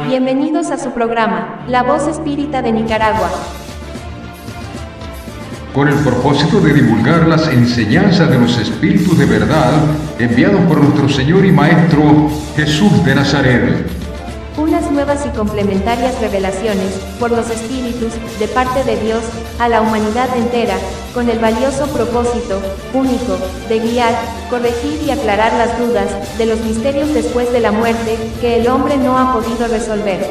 Bienvenidos a su programa, La Voz Espírita de Nicaragua. Con el propósito de divulgar las enseñanzas de los espíritus de verdad enviados por nuestro Señor y Maestro Jesús de Nazaret. Unas nuevas y complementarias revelaciones, por los espíritus, de parte de Dios, a la humanidad entera, con el valioso propósito, único, de guiar, corregir y aclarar las dudas, de los misterios después de la muerte, que el hombre no ha podido resolver.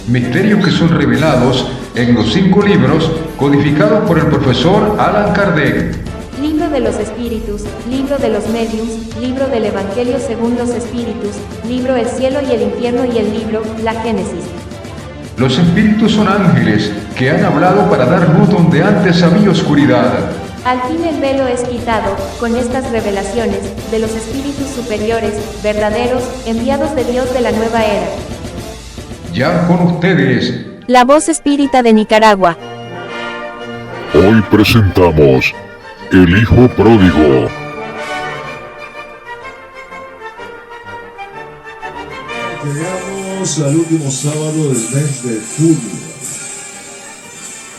Misterios que son revelados en los 5 libros codificados por el profesor Allan Kardec. Libro de los Espíritus, Libro de los Mediums, Libro del Evangelio según los Espíritus, Libro El Cielo y el Infierno y el Libro La Génesis. Los espíritus son ángeles que han hablado para dar luz donde antes había oscuridad. Al fin el velo es quitado, con estas revelaciones, de los espíritus superiores, verdaderos, enviados de Dios de la nueva era. Ya con ustedes, La Voz Espírita de Nicaragua. Hoy presentamos El Hijo Pródigo. Llegamos al último sábado del mes de junio,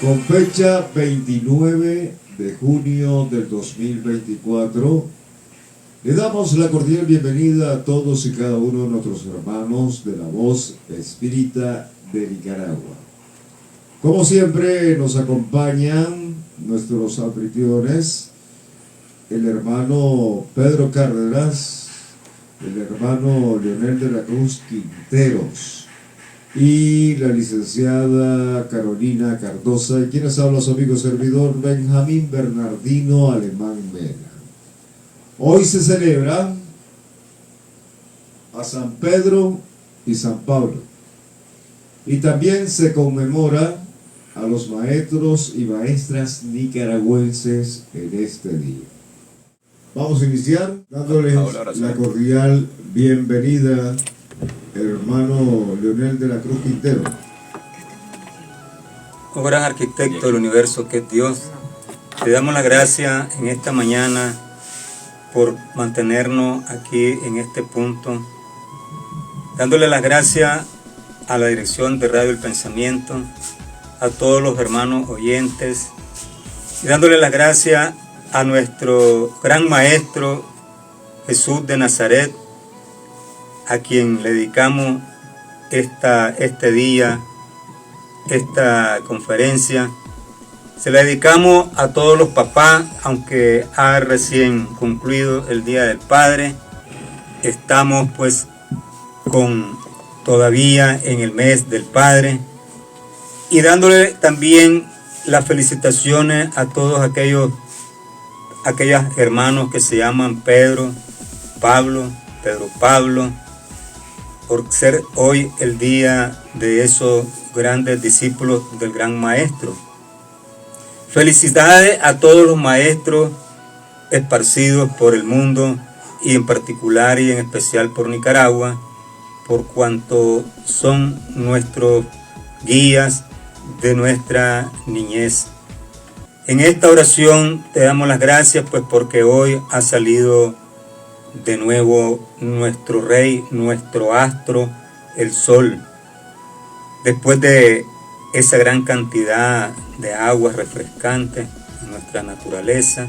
con fecha 29 de junio del 2024. Le damos la cordial bienvenida a todos y cada uno de nuestros hermanos de la Voz Espírita de Nicaragua. Como siempre nos acompañan nuestros anfitriones, el hermano Pedro Cárdenas, el hermano Leonel de la Cruz Quinteros y la licenciada Carolina Cardosa, y quienes habla su amigo servidor Benjamín Bernardino Alemán Mena. Hoy se celebra a San Pedro y San Pablo, y también se conmemora a los maestros y maestras nicaragüenses en este día. Vamos a iniciar dándoles la cordial bienvenida, hermano Leonel de la Cruz Quintero. Oh gran arquitecto del universo que es Dios, te damos la gracia en esta mañana por mantenernos aquí en este punto, dándole las gracias a la dirección de Radio El Pensamiento, a todos los hermanos oyentes, y dándole las gracias a nuestro gran maestro Jesús de Nazaret, a quien le dedicamos este día, esta conferencia. Se la dedicamos a todos los papás, aunque ha recién concluido el Día del Padre. Estamos pues todavía en el mes del Padre, y dándole también las felicitaciones a todos aquellos hermanos que se llaman Pedro Pablo, por ser hoy el día de esos grandes discípulos del gran maestro. Felicidades a todos los maestros esparcidos por el mundo, y en particular y en especial por Nicaragua, por cuanto son nuestros guías de nuestra niñez. En esta oración te damos las gracias pues porque hoy ha salido de nuevo nuestro rey, nuestro astro, el sol. Después de esa gran cantidad de agua refrescante en nuestra naturaleza,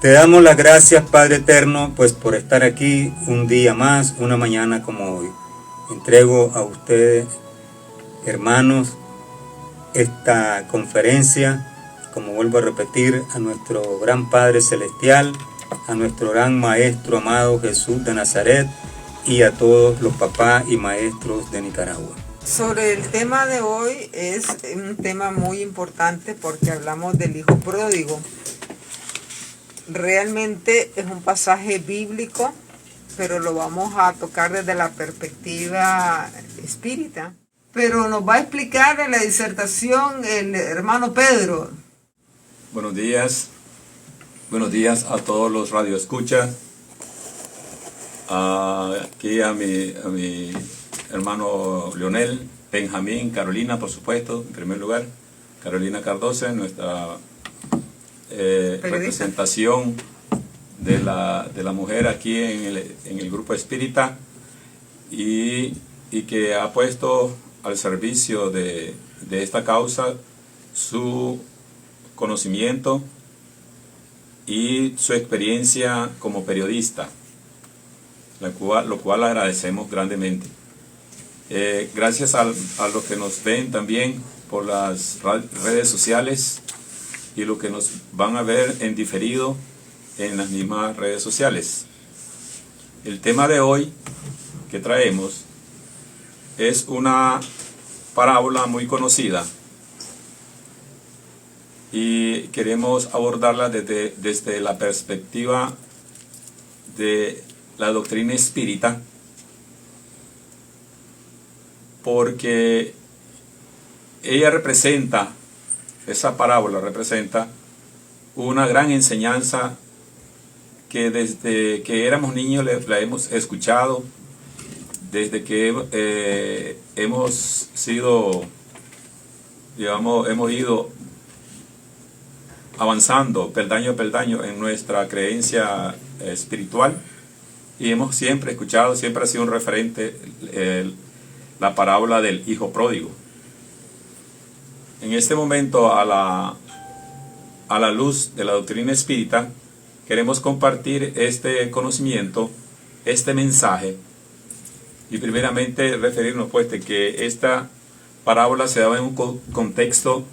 te damos las gracias, Padre Eterno, pues por estar aquí un día más, una mañana como hoy. Entrego a ustedes, hermanos, esta conferencia, como vuelvo a repetir, a nuestro gran Padre Celestial, a nuestro gran Maestro amado Jesús de Nazaret, y a todos los papás y maestros de Nicaragua. Sobre el tema de hoy es un tema muy importante porque hablamos del Hijo Pródigo. Realmente es un pasaje bíblico, pero lo vamos a tocar desde la perspectiva espírita. Pero nos va a explicar en la disertación el hermano Pedro. Buenos días a todos los radioescuchas. Aquí a mi hermano Leonel, Benjamín, Carolina, por supuesto, en primer lugar, Carolina Cardosa, nuestra representación de la mujer aquí en el grupo espírita, y y que ha puesto al servicio de esta causa su conocimiento y su experiencia como periodista, lo cual agradecemos grandemente. Gracias a los que nos ven también por las redes sociales y los que nos van a ver en diferido en las mismas redes sociales. El tema de hoy que traemos es una parábola muy conocida y queremos abordarla desde la perspectiva de la doctrina espírita, porque esa parábola representa una gran enseñanza que desde que éramos niños la hemos escuchado, desde que hemos ido avanzando peldaño a peldaño en nuestra creencia espiritual, y hemos siempre escuchado, siempre ha sido un referente la parábola del hijo pródigo. En este momento, a la luz de la doctrina espírita, queremos compartir este conocimiento, este mensaje, y primeramente referirnos pues de que esta parábola se daba en un contexto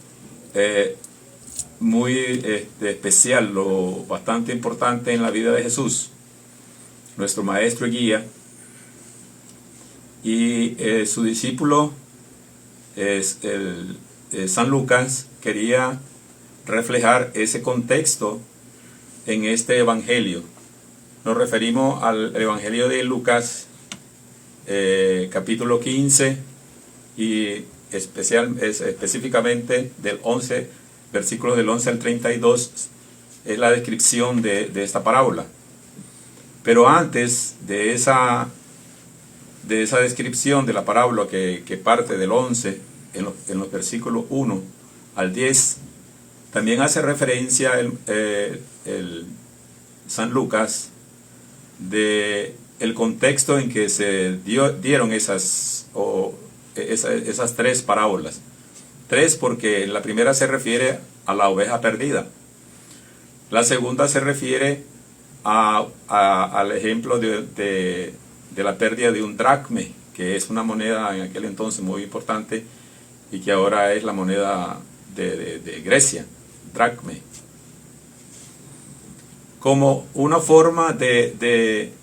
muy especial, bastante importante en la vida de Jesús, nuestro maestro y guía, y su discípulo San Lucas quería reflejar ese contexto en este evangelio. Nos referimos al evangelio de Lucas, capítulo 15, y específicamente del 11, versículos del 11 al 32, es la descripción de esta parábola. Pero antes de esa descripción de la parábola que parte del 11, en los versículos 1 al 10, también hace referencia el San Lucas de el contexto en que se dieron esas tres parábolas. Tres, porque la primera se refiere a la oveja perdida. La segunda se refiere al ejemplo de la pérdida de un dracme, que es una moneda en aquel entonces muy importante y que ahora es la moneda de Grecia, dracme. Como una forma de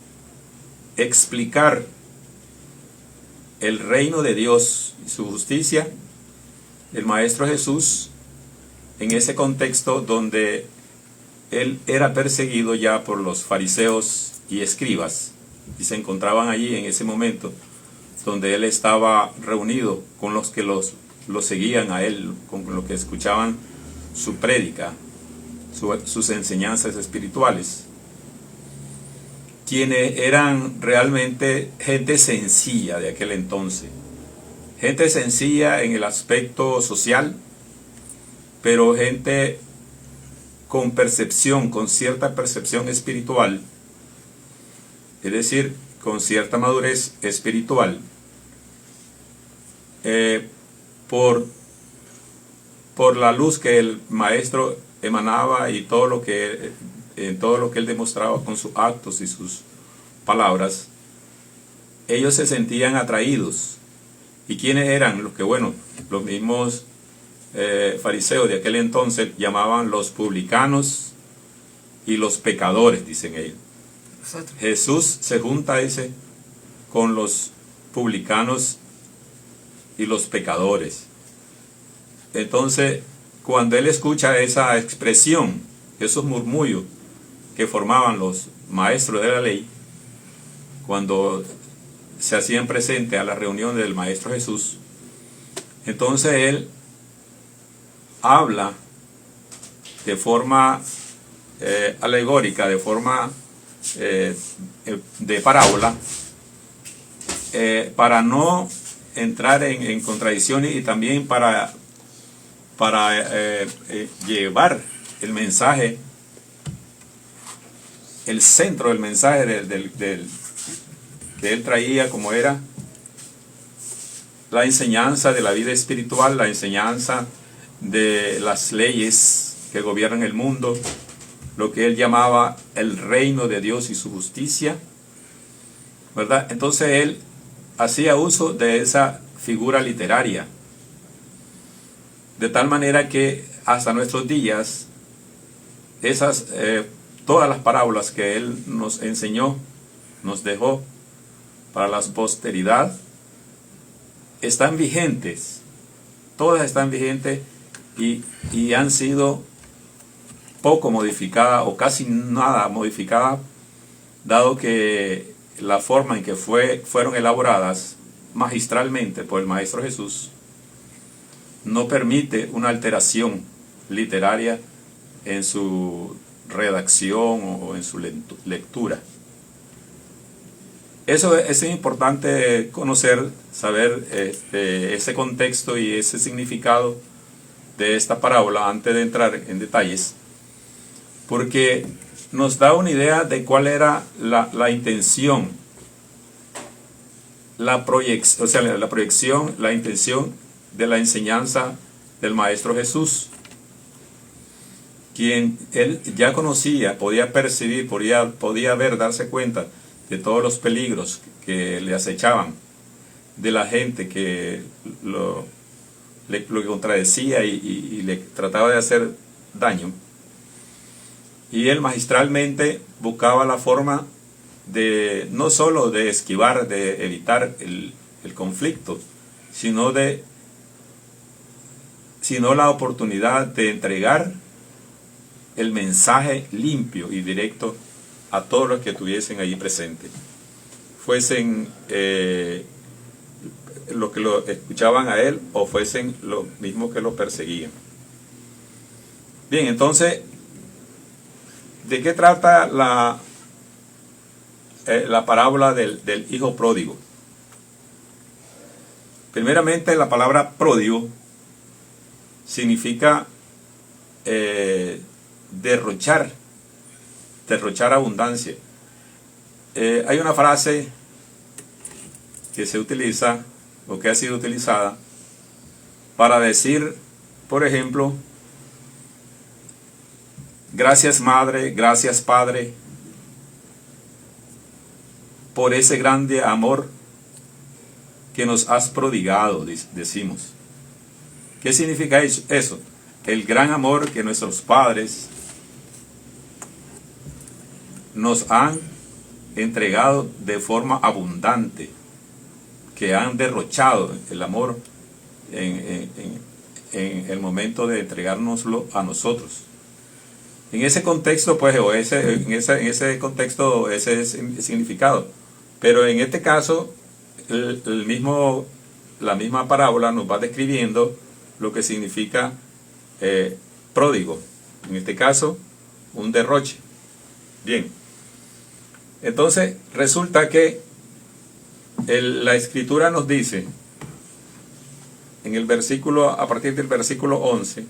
explicar el reino de Dios y su justicia, el Maestro Jesús, en ese contexto donde él era perseguido ya por los fariseos y escribas, y se encontraban allí en ese momento donde él estaba reunido con los que lo seguían a él, con los que escuchaban su prédica, sus enseñanzas espirituales, quienes eran realmente gente sencilla de aquel entonces, gente sencilla en el aspecto social, pero gente con cierta percepción espiritual, es decir, con cierta madurez espiritual, por la luz que el maestro emanaba y todo lo que él demostraba con sus actos y sus palabras. Ellos se sentían atraídos. ¿Y quiénes eran? Los mismos fariseos de aquel entonces llamaban los publicanos y los pecadores, dicen ellos. Jesús se junta con los publicanos y los pecadores. Entonces, cuando él escucha esa expresión, esos murmullos que formaban los maestros de la ley, cuando se hacían presente a la reunión del Maestro Jesús, entonces él habla de forma alegórica, de forma de parábola, para no entrar en contradicciones y también para llevar el mensaje, el centro del mensaje que él traía, como era la enseñanza de la vida espiritual, la enseñanza de las leyes que gobiernan el mundo, lo que él llamaba el reino de Dios y su justicia, ¿verdad? Entonces él hacía uso de esa figura literaria, de tal manera que hasta nuestros días todas las parábolas que él nos enseñó, nos dejó para la posteridad, están vigentes, todas están vigentes y han sido poco modificadas o casi nada modificadas, dado que la forma en que fueron elaboradas magistralmente por el Maestro Jesús no permite una alteración literaria en su redacción o en su lectura. Eso es importante conocer, saber ese contexto y ese significado de esta parábola antes de entrar en detalles, porque nos da una idea de cuál era la intención, la proyección, la intención de la enseñanza del Maestro Jesús, quien él ya conocía, podía percibir, podía ver, darse cuenta de todos los peligros que le acechaban, de la gente que lo contradecía y le trataba de hacer daño. Y él magistralmente buscaba la forma de no solo de esquivar, de evitar el conflicto, sino la oportunidad de entregar el mensaje limpio y directo a todos los que estuviesen allí presentes, fuesen los que lo escuchaban a él o fuesen los mismos que lo perseguían. Bien, entonces, ¿de qué trata la parábola del hijo pródigo? Primeramente, la palabra pródigo significa derrochar abundancia. Hay una frase que se utiliza o que ha sido utilizada para decir, por ejemplo, gracias madre, gracias padre, por ese grande amor que nos has prodigado, decimos. ¿Qué significa eso? El gran amor que nuestros padres nos han entregado de forma abundante, que han derrochado el amor en el momento de entregárnoslo a nosotros. En ese contexto, pues, en ese contexto, ese es el significado. Pero en este caso, la misma parábola nos va describiendo lo que significa pródigo. En este caso, un derroche. Bien. Entonces, resulta que la Escritura nos dice, en el versículo, a partir del versículo 11,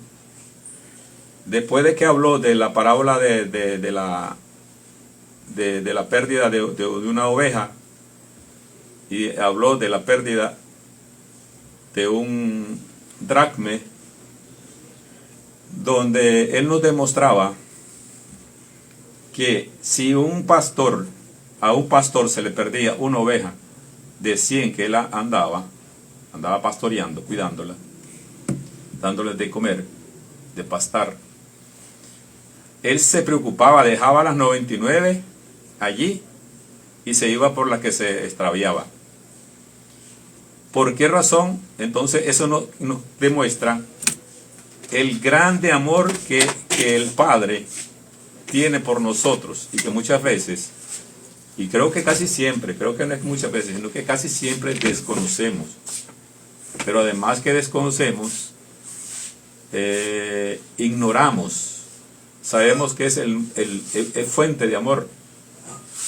después de que habló de la parábola de la pérdida de una oveja, y habló de la pérdida de un dracme, donde él nos demostraba que si a un pastor se le perdía una oveja de 100 que él andaba pastoreando, cuidándola, dándoles de comer, de pastar, él se preocupaba, dejaba las 99 allí y se iba por la que se extraviaba. ¿Por qué razón? Entonces eso nos demuestra el grande amor que el Padre tiene por nosotros, y que muchas veces, y creo que casi siempre, creo que no es muchas veces, sino que casi siempre desconocemos. Pero además que desconocemos, ignoramos. Sabemos que es el fuente de amor,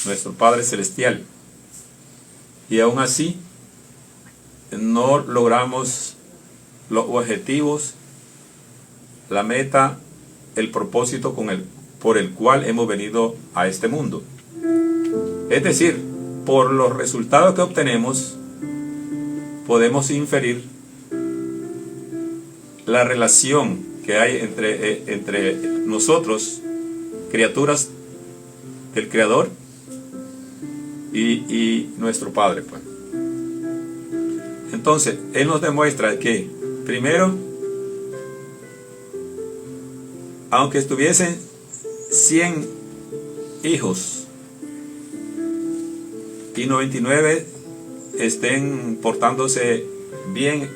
nuestro Padre Celestial, y aún así no logramos los objetivos, la meta, el propósito por el cual hemos venido a este mundo. Es decir, por los resultados que obtenemos, podemos inferir la relación que hay entre nosotros, criaturas del Creador, y nuestro Padre, pues. Entonces, Él nos demuestra que, primero, aunque estuviesen 100 hijos y 99 estén portándose bien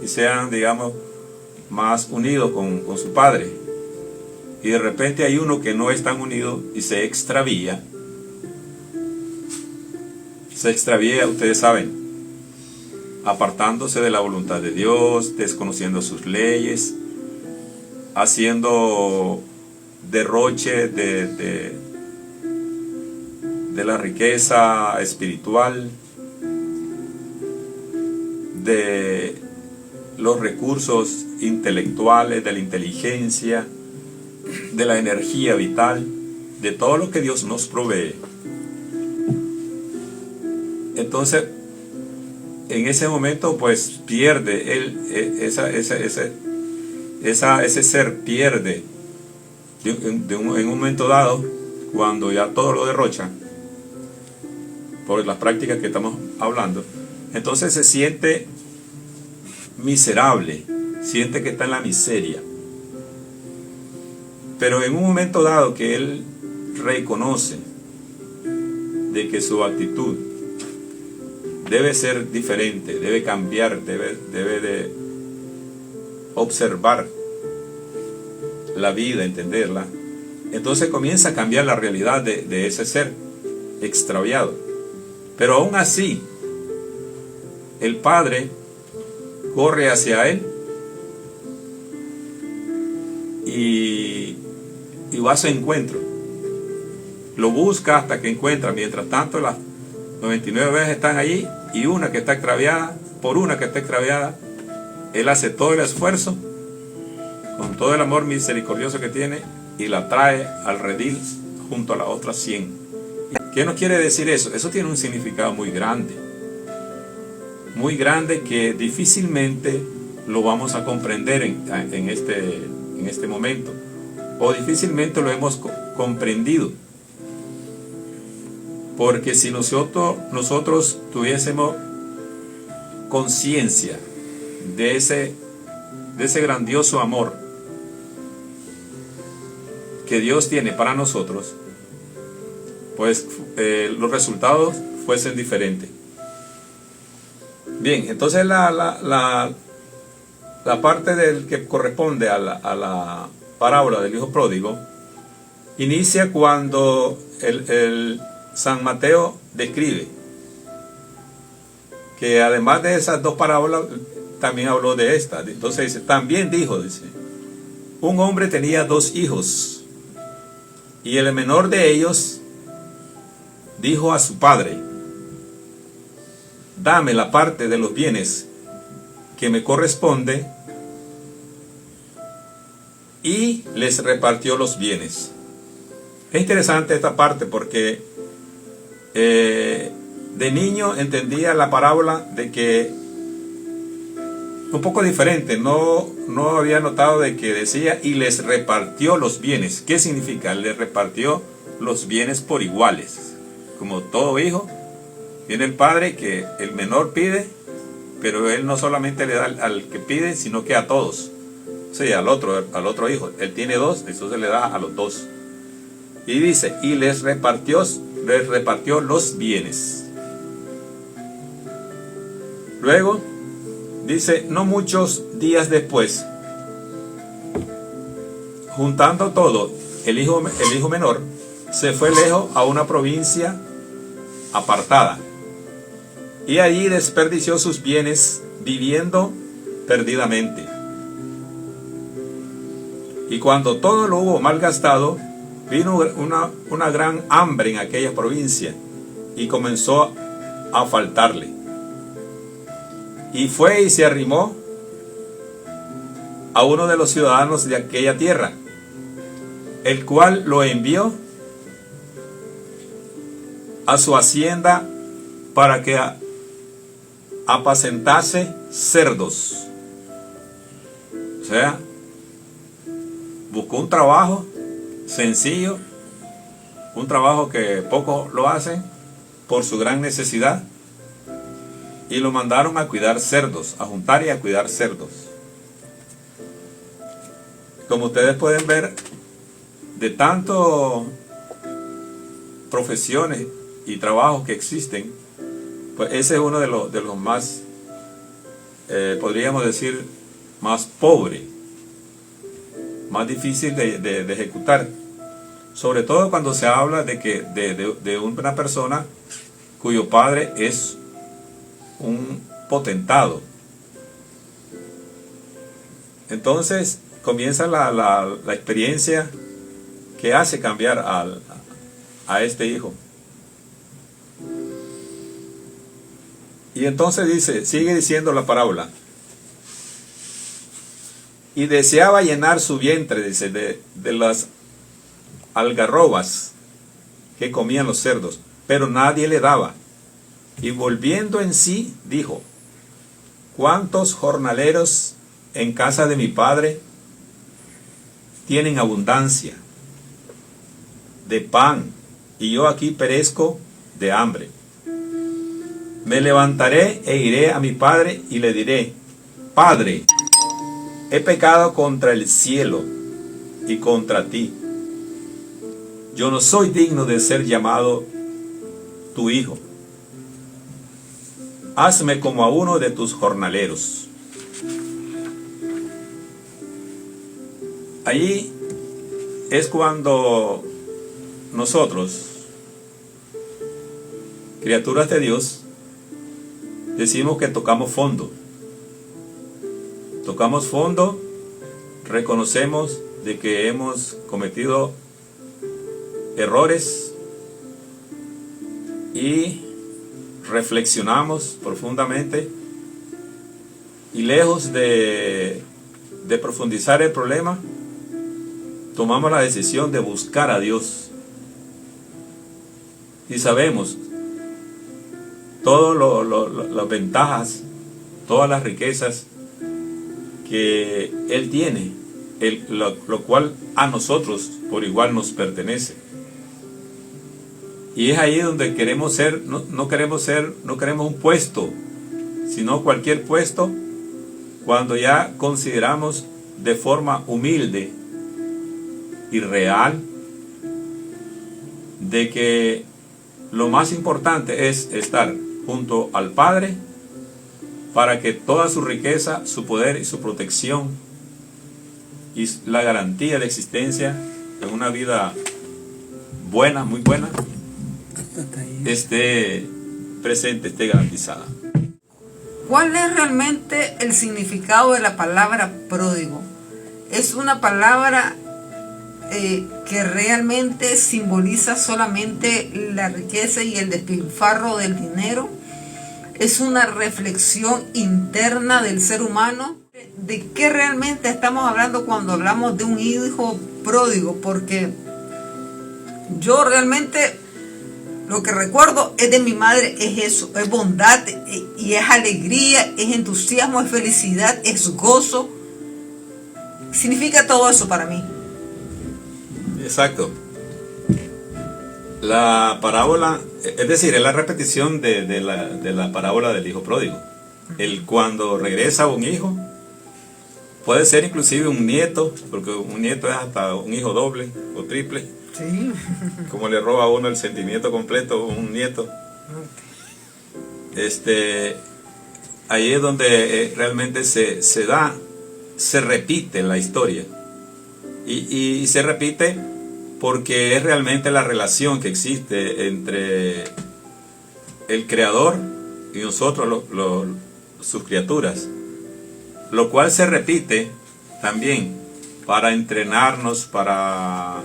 y sean, digamos, más unidos con su padre, y de repente hay uno que no es tan unido y se extravía, ustedes saben, apartándose de la voluntad de Dios, desconociendo sus leyes, haciendo derroche de la riqueza espiritual, de los recursos intelectuales, de la inteligencia, de la energía vital, de todo lo que Dios nos provee. Entonces, en ese momento, pues pierde ese ser pierde en un momento dado, cuando ya todo lo derrocha por las prácticas que estamos hablando. Entonces se siente miserable, siente que está en la miseria. Pero en un momento dado que él reconoce de que su actitud debe ser diferente, debe cambiar, debe de observar la vida, entenderla, entonces comienza a cambiar la realidad de ese ser extraviado. Pero aún así, el Padre corre hacia él y va a su encuentro. Lo busca hasta que encuentra. Mientras tanto, las 99 veces están allí, y una que está extraviada, por una que está extraviada, él hace todo el esfuerzo, con todo el amor misericordioso que tiene, y la trae al redil junto a las otras 100. ¿Qué nos quiere decir eso? Eso tiene un significado muy grande que difícilmente lo vamos a comprender en este momento, o difícilmente lo hemos comprendido. Porque si nosotros tuviésemos conciencia de ese grandioso amor que Dios tiene para nosotros, pues los resultados fuesen diferentes. Bien, entonces la parte del que corresponde a la parábola del hijo pródigo inicia cuando el San Mateo describe que además de esas dos parábolas también habló de esta. Entonces dice, también dice, un hombre tenía 2 hijos, y el menor de ellos dijo a su padre, dame la parte de los bienes que me corresponde, y les repartió los bienes. Es interesante esta parte porque de niño entendía la parábola de que un poco diferente, no había notado de que decía y les repartió los bienes. ¿Qué significa? Les repartió los bienes por iguales. Como todo hijo, viene el padre que el menor pide, pero él no solamente le da al que pide, sino que a todos. O sea, al otro hijo. Él tiene 2, entonces le da a los 2. Y dice, y les repartió los bienes. Luego dice, no muchos días después, juntando todo, el hijo menor se fue lejos a una provincia apartada, y allí desperdició sus bienes viviendo perdidamente. Y cuando todo lo hubo malgastado, vino una gran hambre en aquella provincia, y comenzó a faltarle. Y fue y se arrimó a uno de los ciudadanos de aquella tierra, el cual lo envió a su hacienda para que apacentase cerdos. O sea, buscó un trabajo sencillo, un trabajo que pocos lo hacen por su gran necesidad, y lo mandaron a cuidar cerdos, a juntar y a cuidar cerdos. Como ustedes pueden ver, de tantas profesiones y trabajos que existen, pues ese es uno de los más, podríamos decir, más pobre, más difícil de ejecutar. Sobre todo cuando se habla de una persona cuyo padre es un potentado. Entonces comienza la experiencia que hace cambiar a este hijo. Y entonces sigue diciendo la parábola. Y deseaba llenar su vientre, dice, de las algarrobas que comían los cerdos, pero nadie le daba. Y volviendo en sí, dijo: ¿cuántos jornaleros en casa de mi padre tienen abundancia de pan, y yo aquí perezco de hambre? Me levantaré e iré a mi padre y le diré: Padre, he pecado contra el cielo y contra ti. Yo no soy digno de ser llamado tu hijo. Hazme como a uno de tus jornaleros. Allí es cuando nosotros, criaturas de Dios, decimos que tocamos fondo. Tocamos fondo, reconocemos de que hemos cometido errores y reflexionamos profundamente, y lejos de profundizar el problema, tomamos la decisión de buscar a Dios, y sabemos todas las ventajas, todas las riquezas que Él tiene, lo cual a nosotros por igual nos pertenece. Y es ahí donde queremos ser, no queremos un puesto, sino cualquier puesto, cuando ya consideramos de forma humilde y real de que lo más importante es estar junto al Padre, para que toda su riqueza, su poder y su protección y la garantía de existencia de una vida buena, muy buena, esté presente, esté garantizada. ¿Cuál es realmente el significado de la palabra pródigo? Es una palabra que realmente simboliza solamente la riqueza y el despilfarro del dinero. Es una reflexión interna del ser humano. ¿De qué realmente estamos hablando cuando hablamos de un hijo pródigo? Porque yo realmente lo que recuerdo es de mi madre, es eso, es bondad, y es alegría, es entusiasmo, es felicidad, es gozo. Significa todo eso para mí. Exacto. La parábola, es decir, es la repetición de la parábola del hijo pródigo. Cuando regresa un hijo, puede ser inclusive un nieto, porque un nieto es hasta un hijo doble o triple. Sí. Como le roba a uno el sentimiento completo un nieto. Ahí es donde realmente se repite la historia. Y se repite porque es realmente la relación que existe entre el Creador y nosotros, sus criaturas, lo cual se repite también para entrenarnos, para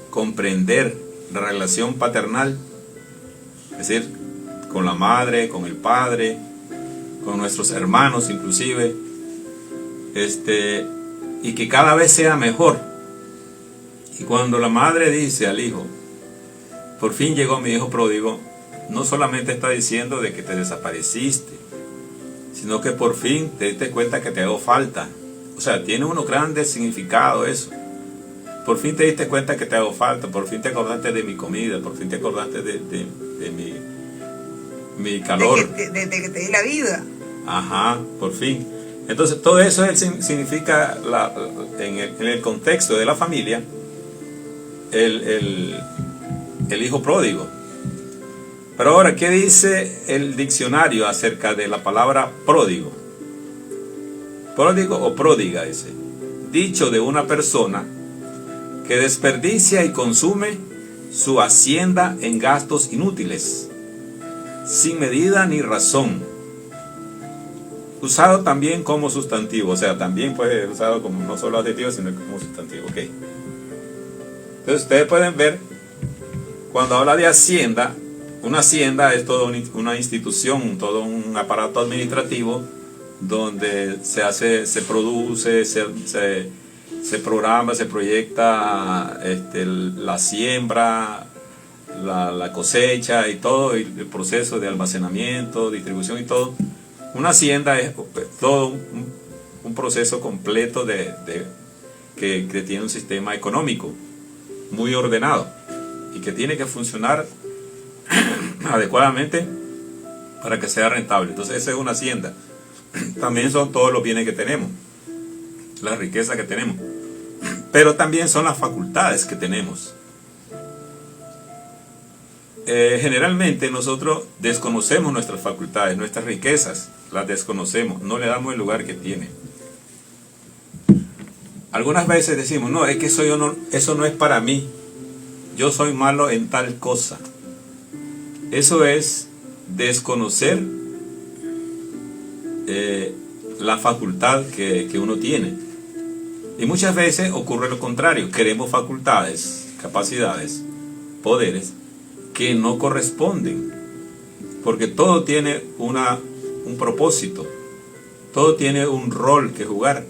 comprender la relación paternal, es decir, con la madre, con el padre, con nuestros hermanos inclusive, y que cada vez sea mejor. Y cuando la madre dice al hijo: por fin llegó mi hijo pródigo, no solamente está diciendo de que te desapareciste, sino que por fin te diste cuenta que te hago falta. O sea, tiene unos grandes significados eso. Por fin te diste cuenta que te hago falta, por fin te acordaste de mi comida, por fin te acordaste de mi calor. De que te di la vida. Ajá, por fin. Entonces, todo eso significa, en el contexto de la familia, el hijo pródigo. Pero ahora, ¿qué dice el diccionario acerca de la palabra pródigo? Pródigo o pródiga, dice. Dicho de una persona que desperdicia y consume su hacienda en gastos inútiles, sin medida ni razón. Usado también como sustantivo, o sea, también puede ser usado como no solo adjetivo, sino como sustantivo. Okay. Entonces ustedes pueden ver, cuando habla de hacienda, una hacienda es toda una institución, todo un aparato administrativo donde se produce, se programa, se proyecta la siembra, la cosecha y todo, y el proceso de almacenamiento, distribución y todo. Una hacienda es todo un proceso completo que tiene un sistema económico muy ordenado y que tiene que funcionar adecuadamente para que sea rentable. Entonces esa es una hacienda. También son todos los bienes que tenemos, la riqueza que tenemos, pero también son las facultades que tenemos. Generalmente nosotros desconocemos nuestras facultades, nuestras riquezas, las desconocemos, no le damos el lugar que tiene. Algunas veces decimos, no, es que eso no es para mí, yo soy malo en tal cosa. Eso es desconocer la facultad que uno tiene. Y muchas veces ocurre lo contrario, queremos facultades, capacidades, poderes que no corresponden, porque todo tiene un propósito, todo tiene un rol que jugar.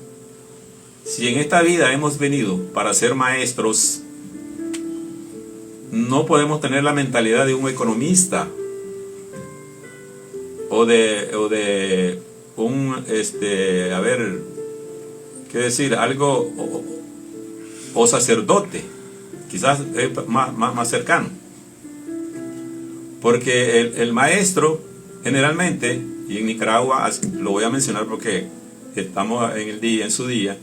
Si en esta vida hemos venido para ser maestros, no podemos tener la mentalidad de un economista o de un, a ver, qué decir, algo, o sacerdote, quizás es más cercano. Porque el maestro, generalmente, y en Nicaragua, lo voy a mencionar porque estamos en su día,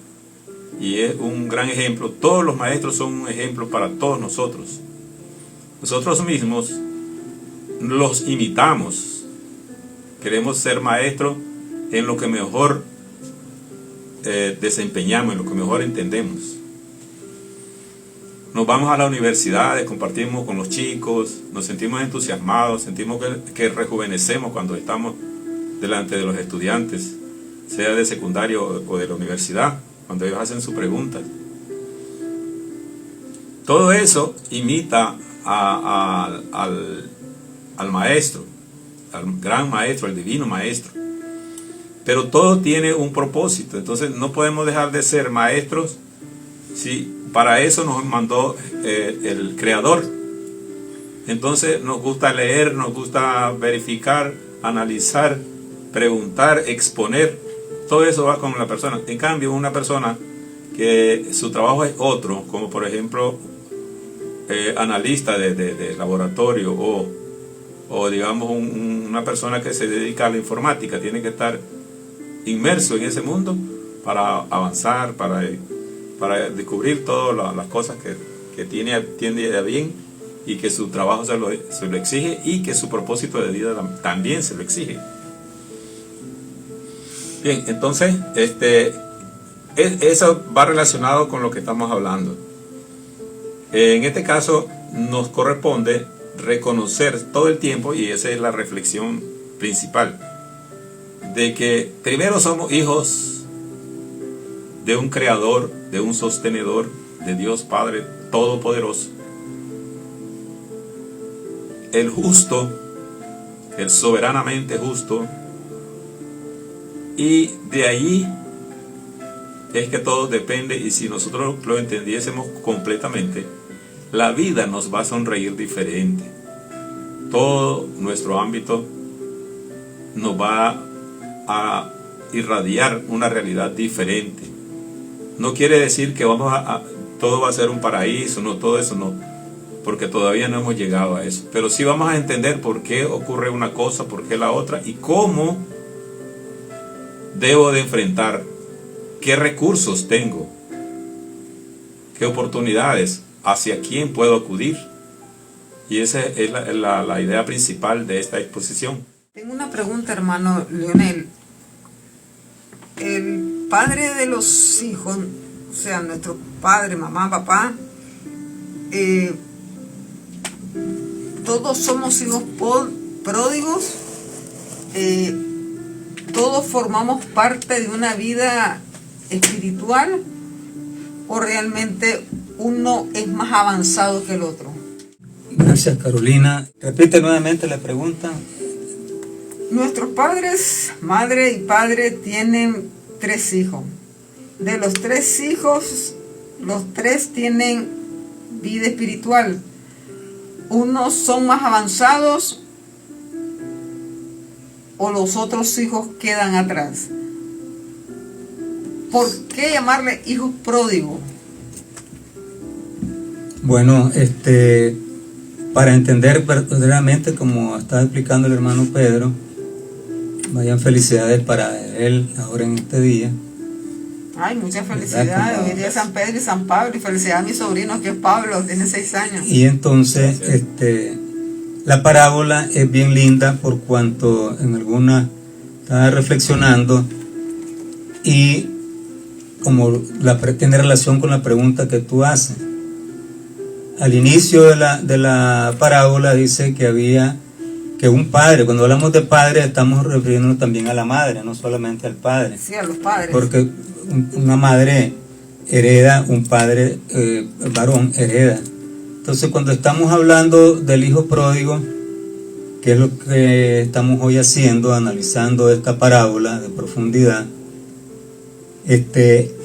y es un gran ejemplo. Todos los maestros son un ejemplo para todos nosotros. Nosotros mismos los imitamos. Queremos ser maestros en lo que mejor desempeñamos, en lo que mejor entendemos. Nos vamos a la universidad, compartimos con los chicos, nos sentimos entusiasmados, sentimos que rejuvenecemos cuando estamos delante de los estudiantes, sea de secundario o de la universidad, cuando ellos hacen sus preguntas. Todo eso imita al maestro, al gran maestro, al divino maestro. Pero todo tiene un propósito, entonces no podemos dejar de ser maestros si para eso nos mandó el Creador. Entonces nos gusta leer, nos gusta verificar, analizar, preguntar, exponer. Todo eso va con la persona. En cambio, una persona que su trabajo es otro, como por ejemplo analista de laboratorio o digamos una persona que se dedica a la informática, tiene que estar inmerso en ese mundo para avanzar, para descubrir todas las cosas que tiene a bien y que su trabajo se lo exige y que su propósito de vida también se lo exige. Bien, entonces eso va relacionado con lo que estamos hablando. En este caso nos corresponde reconocer todo el tiempo, y esa es la reflexión principal, de que primero somos hijos de un creador, de un sostenedor, de Dios Padre Todopoderoso, el justo, el soberanamente justo, y de ahí es que todo depende. Y si nosotros lo entendiésemos completamente, la vida nos va a sonreír diferente. todo nuestro ámbito nos va a irradiar una realidad diferente. No quiere decir que todo va a ser un paraíso, no, todo eso no, porque todavía no hemos llegado a eso. Pero sí vamos a entender por qué ocurre una cosa, por qué la otra, y cómo debo de enfrentar, qué recursos tengo, qué oportunidades, hacia quién puedo acudir. Y esa es la idea principal de esta exposición. Tengo una pregunta, hermano Leonel. El padre de los hijos, o sea, nuestro padre, mamá, papá, todos somos hijos pródigos, todos formamos parte de una vida espiritual, o realmente uno es más avanzado que el otro. Gracias, Carolina. Repite nuevamente la pregunta. Nuestros padres, madre y padre, tienen 3 hijos. De los 3 hijos, los 3 tienen vida espiritual. Unos son más avanzados o los otros hijos quedan atrás. ¿Por qué llamarle hijos pródigos? Bueno, para entender verdaderamente, como estaba explicando el hermano Pedro, vayan felicidades para él ahora en este día. Ay, muchas felicidades. Hoy día es San Pedro y San Pablo, y felicidades a mi sobrino que es Pablo, tiene 6 años. Y entonces, la parábola es bien linda por cuanto en alguna estaba reflexionando y como tiene relación con la pregunta que tú haces. Al inicio de la parábola dice que un padre, cuando hablamos de padre estamos refiriéndonos también a la madre, no solamente al padre. Sí, a los padres. Porque una madre hereda, un padre varón hereda. Entonces cuando estamos hablando del hijo pródigo, que es lo que estamos hoy haciendo, analizando esta parábola de profundidad,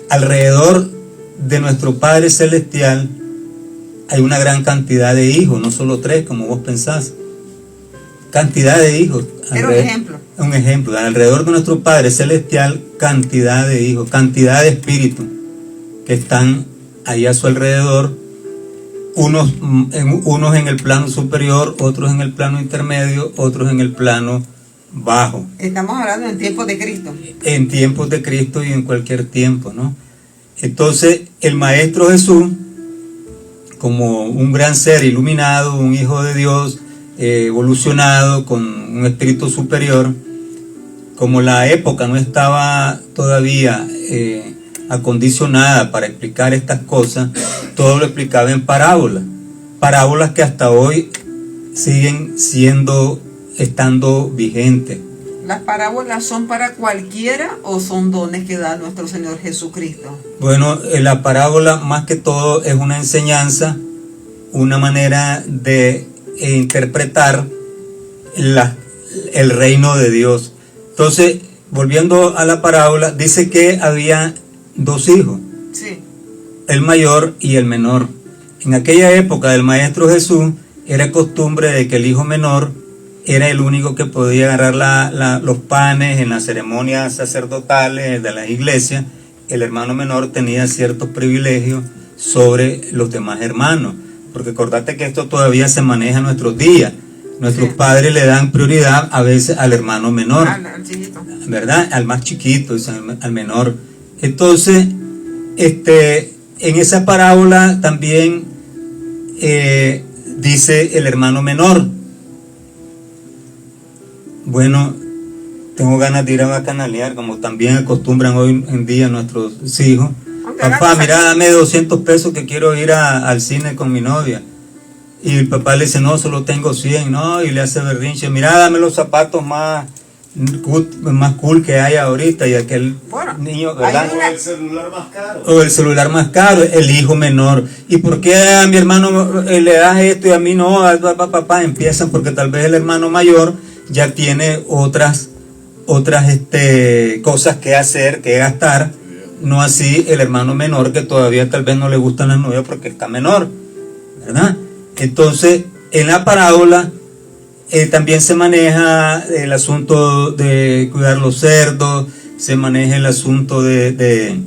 alrededor de nuestro Padre Celestial hay una gran cantidad de hijos, no solo 3 como vos pensás, cantidad de hijos. Era un ejemplo. Un ejemplo, alrededor de nuestro Padre Celestial, cantidad de hijos, cantidad de espíritus que están ahí a su alrededor, unos en el plano superior, otros en el plano intermedio, otros en el plano bajo. Estamos hablando en tiempos de Cristo. En tiempos de Cristo y en cualquier tiempo, ¿no? Entonces, el Maestro Jesús, como un gran ser iluminado, un hijo de Dios, evolucionado con un espíritu superior, como la época no estaba todavía acondicionada para explicar estas cosas, todo lo explicaba en parábolas que hasta hoy siguen estando vigentes. ¿Las parábolas son para cualquiera o son dones que da nuestro Señor Jesucristo? Bueno, la parábola más que todo es una enseñanza, una manera de interpretar el reino de Dios. Entonces, volviendo a la parábola, dice que había 2 hijos, sí, el mayor y el menor. En aquella época del Maestro Jesús era costumbre de que el hijo menor era el único que podía agarrar los panes en las ceremonias sacerdotales de las iglesias. El hermano menor tenía ciertos privilegios sobre los demás hermanos, porque acordate que esto todavía se maneja en nuestros días. Nuestros padres le dan prioridad a veces al hermano menor, al chiquito, ¿verdad? Al más chiquito, al menor. Entonces, en esa parábola también dice el hermano menor. Bueno, tengo ganas de ir a bacanalear, como también acostumbran hoy en día nuestros hijos. Papá, mira, dame 200 pesos que quiero ir al cine con mi novia. Y el papá le dice, no, solo tengo 100, ¿no? Y le hace berrinche, mira, dame los zapatos más cool que hay ahorita. Y aquel niño, ¿verdad? O el celular más caro. O el celular más caro, el hijo menor. ¿Y por qué a mi hermano le das esto y a mí no? Papá, empiezan porque tal vez el hermano mayor ya tiene otras cosas que hacer, que gastar. No así el hermano menor, que todavía tal vez no le gustan las novias porque está menor, ¿verdad? Entonces, en la parábola, También se maneja el asunto de cuidar los cerdos, se maneja el asunto de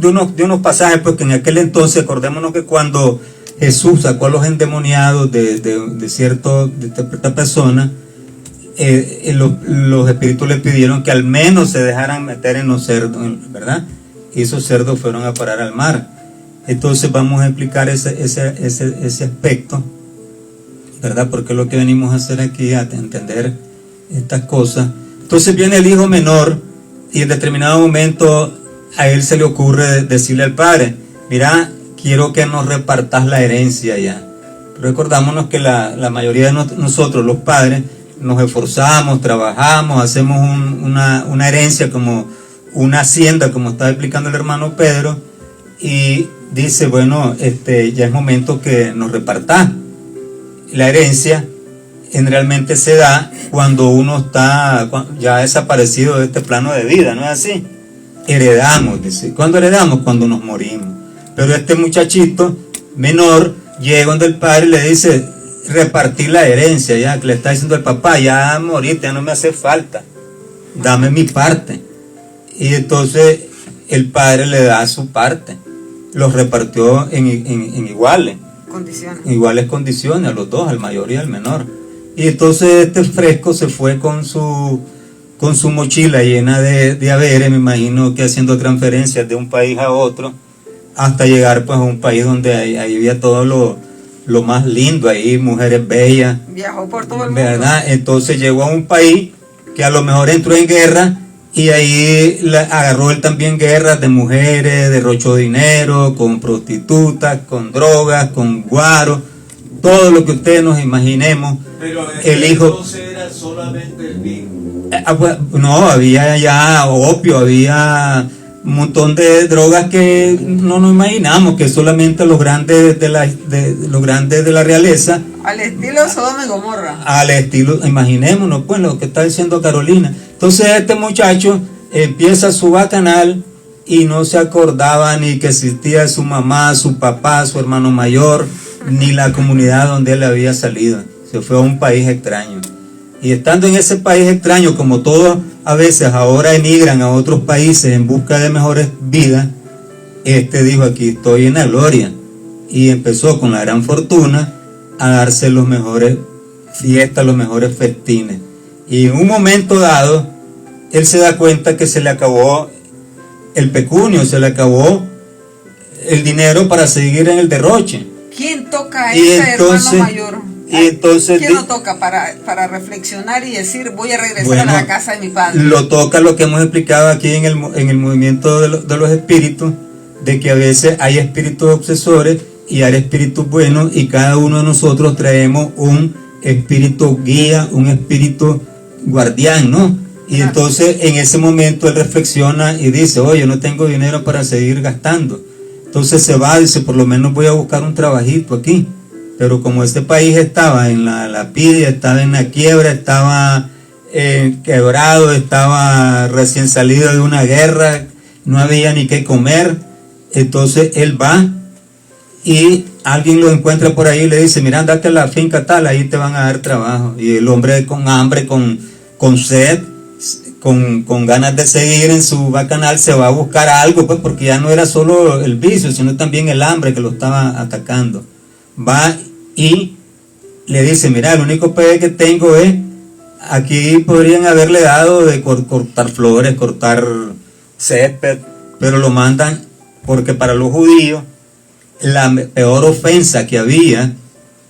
unos pasajes, porque en aquel entonces, acordémonos que cuando Jesús sacó a los endemoniados de cierta persona, los espíritus le pidieron que al menos se dejaran meter en los cerdos, ¿verdad? Y esos cerdos fueron a parar al mar. Entonces vamos a explicar ese aspecto, ¿verdad? Porque es lo que venimos a hacer aquí, a entender estas cosas. Entonces viene el hijo menor y en determinado momento a él se le ocurre decirle al padre: mira, quiero que nos repartas la herencia ya. Pero recordámonos que la mayoría de nosotros, los padres, nos esforzamos, trabajamos, hacemos una herencia, como una hacienda, como estaba explicando el hermano Pedro, y dice, bueno, ya es momento que nos repartás. La herencia generalmente se da cuando uno está ya desaparecido de este plano de vida, ¿no es así? Heredamos, dice. ¿Cuándo heredamos? Cuando nos morimos. Pero este muchachito menor llega donde el padre y le dice: repartir la herencia, ya que le está diciendo al papá: ya moriste, ya no me hace falta, dame mi parte. Y entonces el padre le da su parte, los repartió en iguales condiciones a los dos, al mayor y al menor. Y entonces este fresco se fue con su mochila llena de haberes, me imagino que haciendo transferencias de un país a otro, hasta llegar pues a un país donde ahí había todo lo más lindo, ahí mujeres bellas. Viajó por todo el mundo, ¿verdad? Entonces llegó a un país que a lo mejor entró en guerra, y ahí agarró él también guerras de mujeres, derrochó dinero, con prostitutas, con drogas, con guaro, todo lo que ustedes nos imaginemos. Pero el hijo entonces era solamente el vino. No, había ya opio, había un montón de drogas que no nos imaginamos, que solamente los grandes de la realeza, al estilo Sodoma y Gomorra, al estilo, imaginémonos pues lo que está diciendo Carolina. Entonces este muchacho empieza su bacanal y no se acordaba ni que existía su mamá, su papá, su hermano mayor, ni la comunidad donde él había salido. Se fue a un país extraño. Y estando en ese país extraño, como todos a veces ahora emigran a otros países en busca de mejores vidas, dijo: aquí estoy en la gloria. Y empezó con la gran fortuna a darse los mejores fiestas, los mejores festines. Y en un momento dado, él se da cuenta que se le acabó el pecunio, se le acabó el dinero para seguir en el derroche. ¿Quién toca a ese hermano mayor? Y entonces, ¿quién lo toca para reflexionar y decir: voy a regresar a la casa de mi padre? Lo toca lo que hemos explicado aquí en el movimiento de los espíritus, de que a veces hay espíritus obsesores y hay espíritus buenos, y cada uno de nosotros traemos un espíritu guía, un espíritu guardián, ¿no? Y entonces en ese momento él reflexiona y dice: oye, no tengo dinero para seguir gastando. Entonces se va, dice: por lo menos voy a buscar un trabajito aquí. Pero como este país estaba en la lapidia, estaba en la quiebra, estaba quebrado, estaba recién salido de una guerra, no había ni qué comer, entonces él va y alguien lo encuentra por ahí y le dice: mira, andate a la finca tal, ahí te van a dar trabajo. Y el hombre con hambre, con sed, con ganas de seguir en su bacanal, se va a buscar algo, pues, porque ya no era solo el vicio, sino también el hambre que lo estaba atacando. Va y le dice: mira, el único pegue que tengo es, aquí podrían haberle dado de cortar flores, cortar césped, pero lo mandan porque para los judíos la peor ofensa que había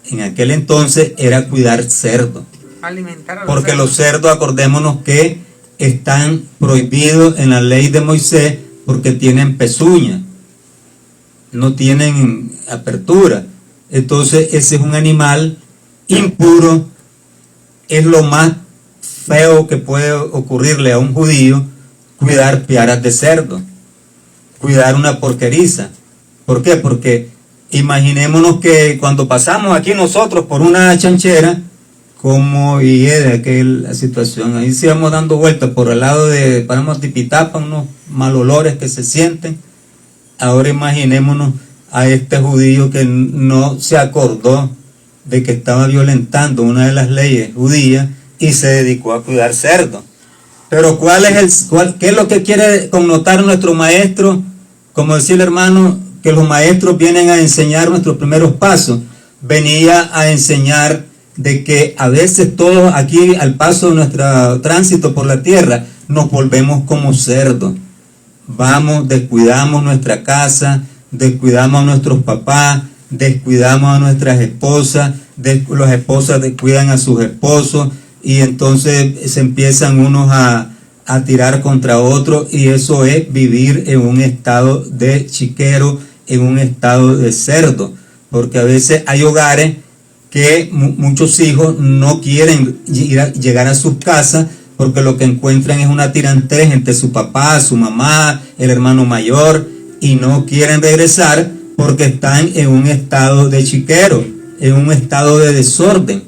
en aquel entonces era cuidar cerdos. Alimentar a los porque cerdos. los cerdos, acordémonos que están prohibidos en la ley de Moisés porque tienen pezuña, no tienen apertura. Entonces ese es un animal impuro, es lo más feo que puede ocurrirle a un judío, cuidar piaras de cerdo, cuidar una porqueriza. ¿Por qué? Porque imaginémonos que cuando pasamos aquí nosotros por una chanchera, como y de aquella situación, ahí sí vamos dando vueltas por el lado de Paramos de Tipitapa, unos mal olores que se sienten. Ahora imaginémonos a este judío que no se acordó de que estaba violentando una de las leyes judías y se dedicó a cuidar cerdos. Pero ¿qué es lo que quiere connotar nuestro maestro? Como decía el hermano, que los maestros vienen a enseñar nuestros primeros pasos. Venía a enseñar de que a veces todos aquí al paso de nuestro tránsito por la tierra nos volvemos como cerdos. Vamos, descuidamos nuestra casa, descuidamos a nuestros papás, descuidamos a nuestras esposas, las esposas descuidan a sus esposos y entonces se empiezan unos a tirar contra otros, y eso es vivir en un estado de chiquero, en un estado de cerdo, porque a veces hay hogares que muchos hijos no quieren llegar a sus casas porque lo que encuentran es una tirantez entre su papá, su mamá, el hermano mayor, y no quieren regresar porque están en un estado de chiquero, en un estado de desorden.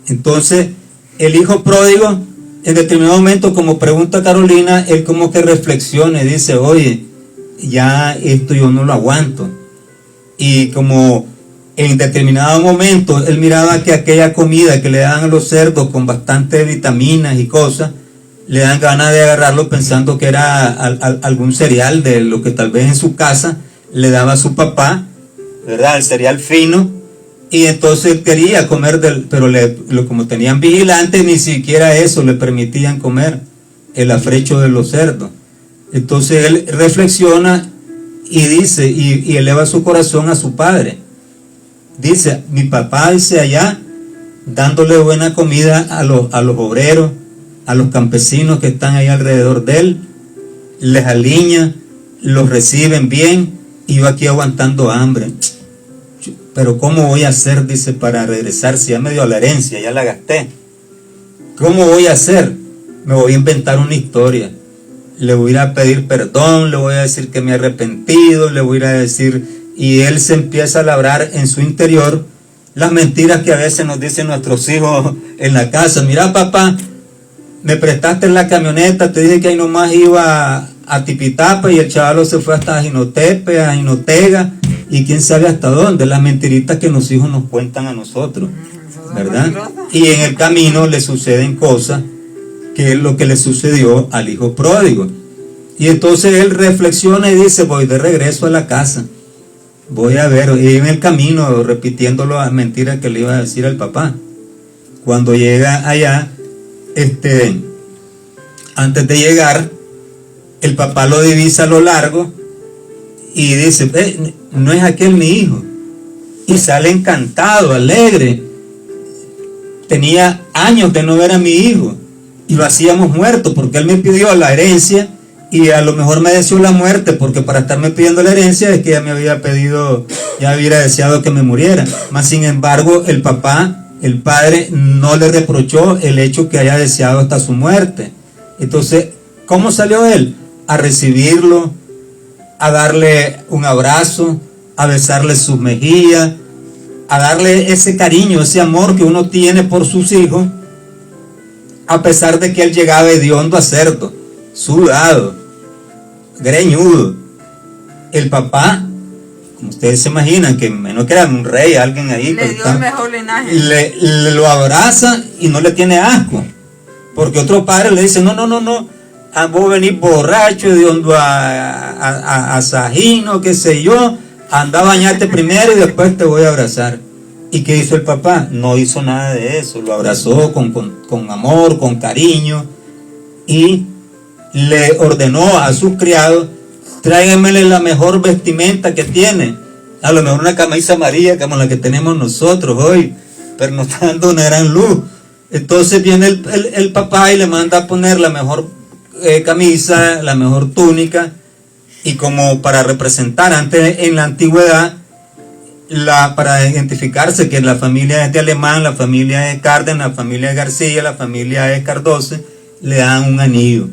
Entonces, el hijo pródigo, en determinado momento, como pregunta Carolina, él como que reflexiona y dice, oye, ya esto yo no lo aguanto. Y como en determinado momento él miraba que aquella comida que le daban a los cerdos con bastantes vitaminas y cosas, le dan ganas de agarrarlo pensando que era algún cereal de lo que tal vez en su casa le daba a su papá, ¿verdad? El cereal fino. Y entonces él quería comer pero como tenían vigilantes, ni siquiera eso le permitían comer, el afrecho de los cerdos. Entonces él reflexiona y dice, y eleva su corazón a su padre. Dice, mi papá, dice, allá, dándole buena comida a los obreros, a los campesinos que están ahí alrededor de él, les aliña, los reciben bien, y yo aquí aguantando hambre. Pero ¿cómo voy a hacer, dice, para regresar si ya me dio la herencia, ya la gasté? ¿Cómo voy a hacer? Me voy a inventar una historia. Le voy a ir a pedir perdón, le voy a decir que me he arrepentido, le voy a ir a decir... Y él se empieza a labrar en su interior las mentiras que a veces nos dicen nuestros hijos en la casa. Mira, papá, me prestaste en la camioneta, te dije que ahí nomás iba a Tipitapa y el chavalo se fue hasta Jinotepe, a Jinotega y quién sabe hasta dónde. Las mentiritas que los hijos nos cuentan a nosotros, ¿verdad? Y en el camino le suceden cosas que es lo que le sucedió al hijo pródigo. Y entonces él reflexiona y dice, voy de regreso a la casa. Voy a ver, y en el camino repitiéndolo las mentiras que le iba a decir al papá. Cuando llega allá, antes de llegar, el papá lo divisa a lo largo y dice, no es aquel mi hijo. Y sale encantado, alegre. Tenía años de no ver a mi hijo y lo hacíamos muerto porque él me pidió la herencia. Y a lo mejor me deseó la muerte, porque para estarme pidiendo la herencia es que ya me había pedido, ya hubiera deseado que me muriera. Mas sin embargo, el padre, no le reprochó el hecho que haya deseado hasta su muerte. Entonces, ¿cómo salió él? A recibirlo, a darle un abrazo, a besarle sus mejillas, a darle ese cariño, ese amor que uno tiene por sus hijos, a pesar de que él llegaba hediondo a cerdo, sudado, greñudo. El papá, como ustedes se imaginan, que menos que era un rey, alguien ahí, le dio el mejor linaje, le lo abraza y no le tiene asco, porque otro padre le dice, no, vos venís borracho, de hondo a Sajino, qué sé yo, anda a bañarte primero y después te voy a abrazar. ¿Y qué hizo el papá? No hizo nada de eso, lo abrazó con amor, con cariño, y le ordenó a sus criados, tráiganmele la mejor vestimenta que tiene, a lo mejor una camisa amarilla como la que tenemos nosotros hoy, pero nos está dando una gran luz. Entonces viene el papá y le manda a poner la mejor camisa, la mejor túnica, y como para representar, antes en la antigüedad, para identificarse que la familia es de Alemán, la familia es Cárdenas, la familia es García, la familia es Cardoce, le dan un anillo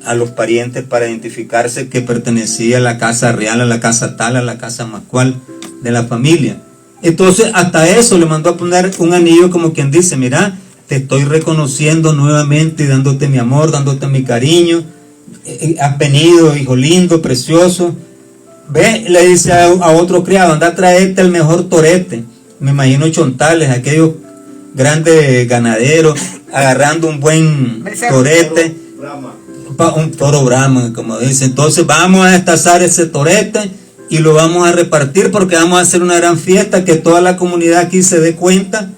a los parientes para identificarse que pertenecía a la casa real, a la casa tal, a la casa más cual de la familia. Entonces hasta eso le mandó a poner un anillo, como quien dice, mira, te estoy reconociendo nuevamente, dándote mi amor, dándote mi cariño, has venido, hijo lindo, precioso. Ve, le dice a otro criado, anda a traerte el mejor torete, me imagino chontales, aquellos grandes ganaderos, agarrando un buen torete, un toro Brahma, como dice. Entonces vamos a destazar ese torete y lo vamos a repartir, porque vamos a hacer una gran fiesta, que toda la comunidad aquí se dé cuenta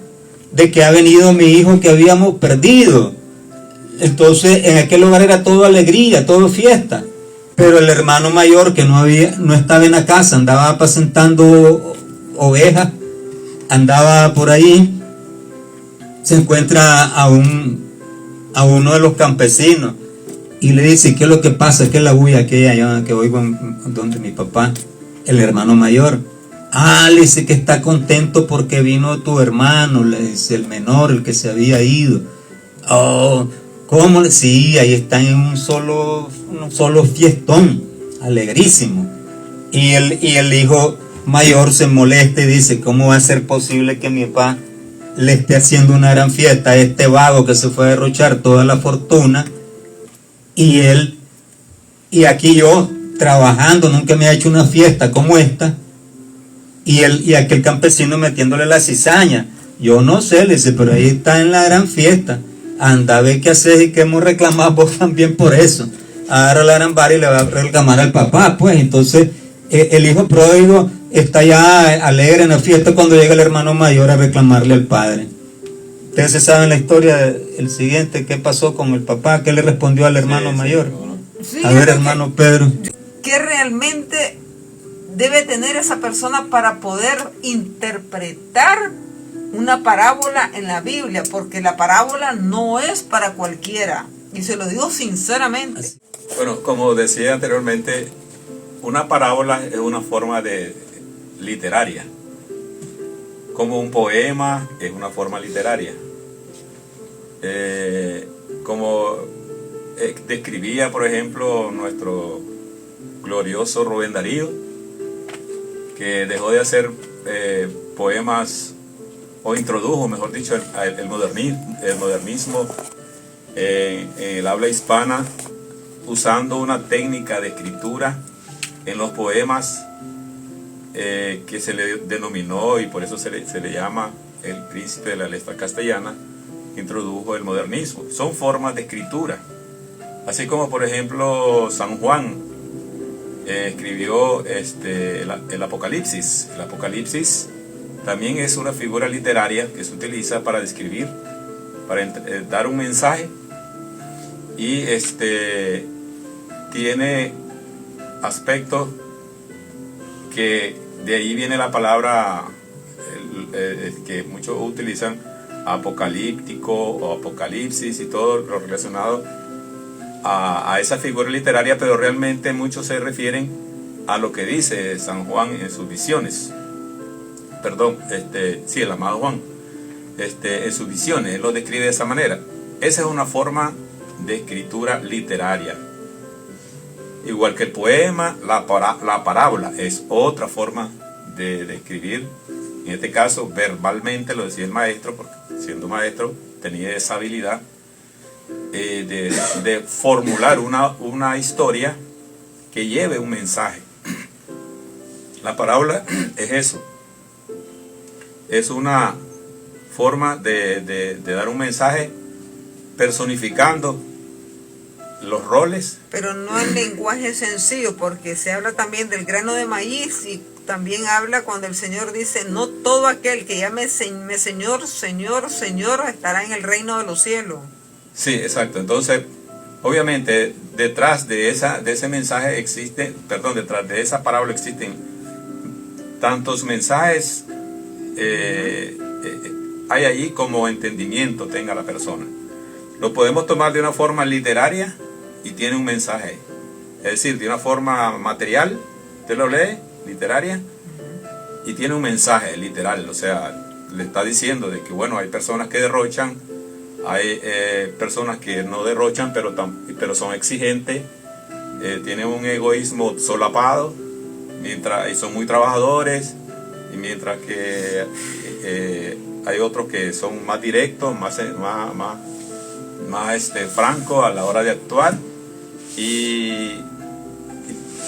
de que ha venido mi hijo que habíamos perdido. Entonces en aquel lugar era todo alegría, todo fiesta. Pero el hermano mayor, que no estaba en la casa, andaba apacentando ovejas, andaba por ahí, se encuentra a uno de los campesinos y le dice: ¿qué es lo que pasa? ¿Qué es la bulla aquella que oigo donde mi papá? El hermano mayor. Le dice que está contento porque vino tu hermano, le dice, el menor, el que se había ido. ¿Cómo? Sí, ahí están en un solo fiestón, alegrísimo. Y el hijo mayor se molesta y dice: ¿cómo va a ser posible que mi papá le esté haciendo una gran fiesta a este vago que se fue a derrochar toda la fortuna? Y aquí yo, trabajando, nunca me ha hecho una fiesta como esta. Y aquel campesino metiéndole la cizaña. Yo no sé, le dice, pero ahí está en la gran fiesta. Anda a ver qué haces y que hemos reclamado vos también por eso. Agarra la gran vara y le va a reclamar al papá, pues. Entonces el hijo pródigo está ya alegre en la fiesta cuando llega el hermano mayor a reclamarle al padre. Ustedes se saben la historia, el siguiente, qué pasó con el papá, qué le respondió al hermano mayor. Sí, a ver, hermano Pedro. ¿Qué realmente debe tener esa persona para poder interpretar una parábola en la Biblia? Porque la parábola no es para cualquiera, y se lo digo sinceramente. Bueno, como decía anteriormente, una parábola es una forma literaria, como un poema es una forma literaria. Como describía, por ejemplo, nuestro glorioso Rubén Darío, que dejó de hacer poemas, o introdujo, mejor dicho, el modernismo en el habla hispana, usando una técnica de escritura en los poemas que se le denominó, y por eso se le llama el príncipe de la letra castellana. Introdujo el modernismo. Son formas de escritura, así como por ejemplo San Juan escribió el Apocalipsis. El Apocalipsis también es una figura literaria que se utiliza para describir, para dar un mensaje, y tiene aspectos que de ahí viene la palabra que muchos utilizan, apocalíptico o apocalipsis, y todo lo relacionado a esa figura literaria, pero realmente muchos se refieren a lo que dice San Juan en sus visiones. Perdón, sí, el amado Juan, en sus visiones, él lo describe de esa manera. Esa es una forma de escritura literaria. Igual que el poema, la parábola es otra forma de escribir. En este caso, verbalmente, lo decía el maestro, porque siendo maestro tenía esa habilidad de formular una historia que lleve un mensaje. La parábola es eso. Es una forma de dar un mensaje personificando los roles. Pero no en lenguaje sencillo, porque se habla también del grano de maíz, y también habla cuando el Señor dice: no todo aquel que llame Señor, Señor, Señor estará en el reino de los cielos. Sí, exacto. Entonces, obviamente, detrás de ese mensaje detrás de esa parábola existen tantos mensajes, hay allí como entendimiento tenga la persona. Lo podemos tomar de una forma literaria y tiene un mensaje, es decir, de una forma material, usted lo lee, literaria, y tiene un mensaje literal, o sea, le está diciendo de que, bueno, hay personas que derrochan, hay personas que no derrochan, pero son exigentes, tienen un egoísmo solapado, y son muy trabajadores, y mientras que hay otros que son más directos, más francos a la hora de actuar, y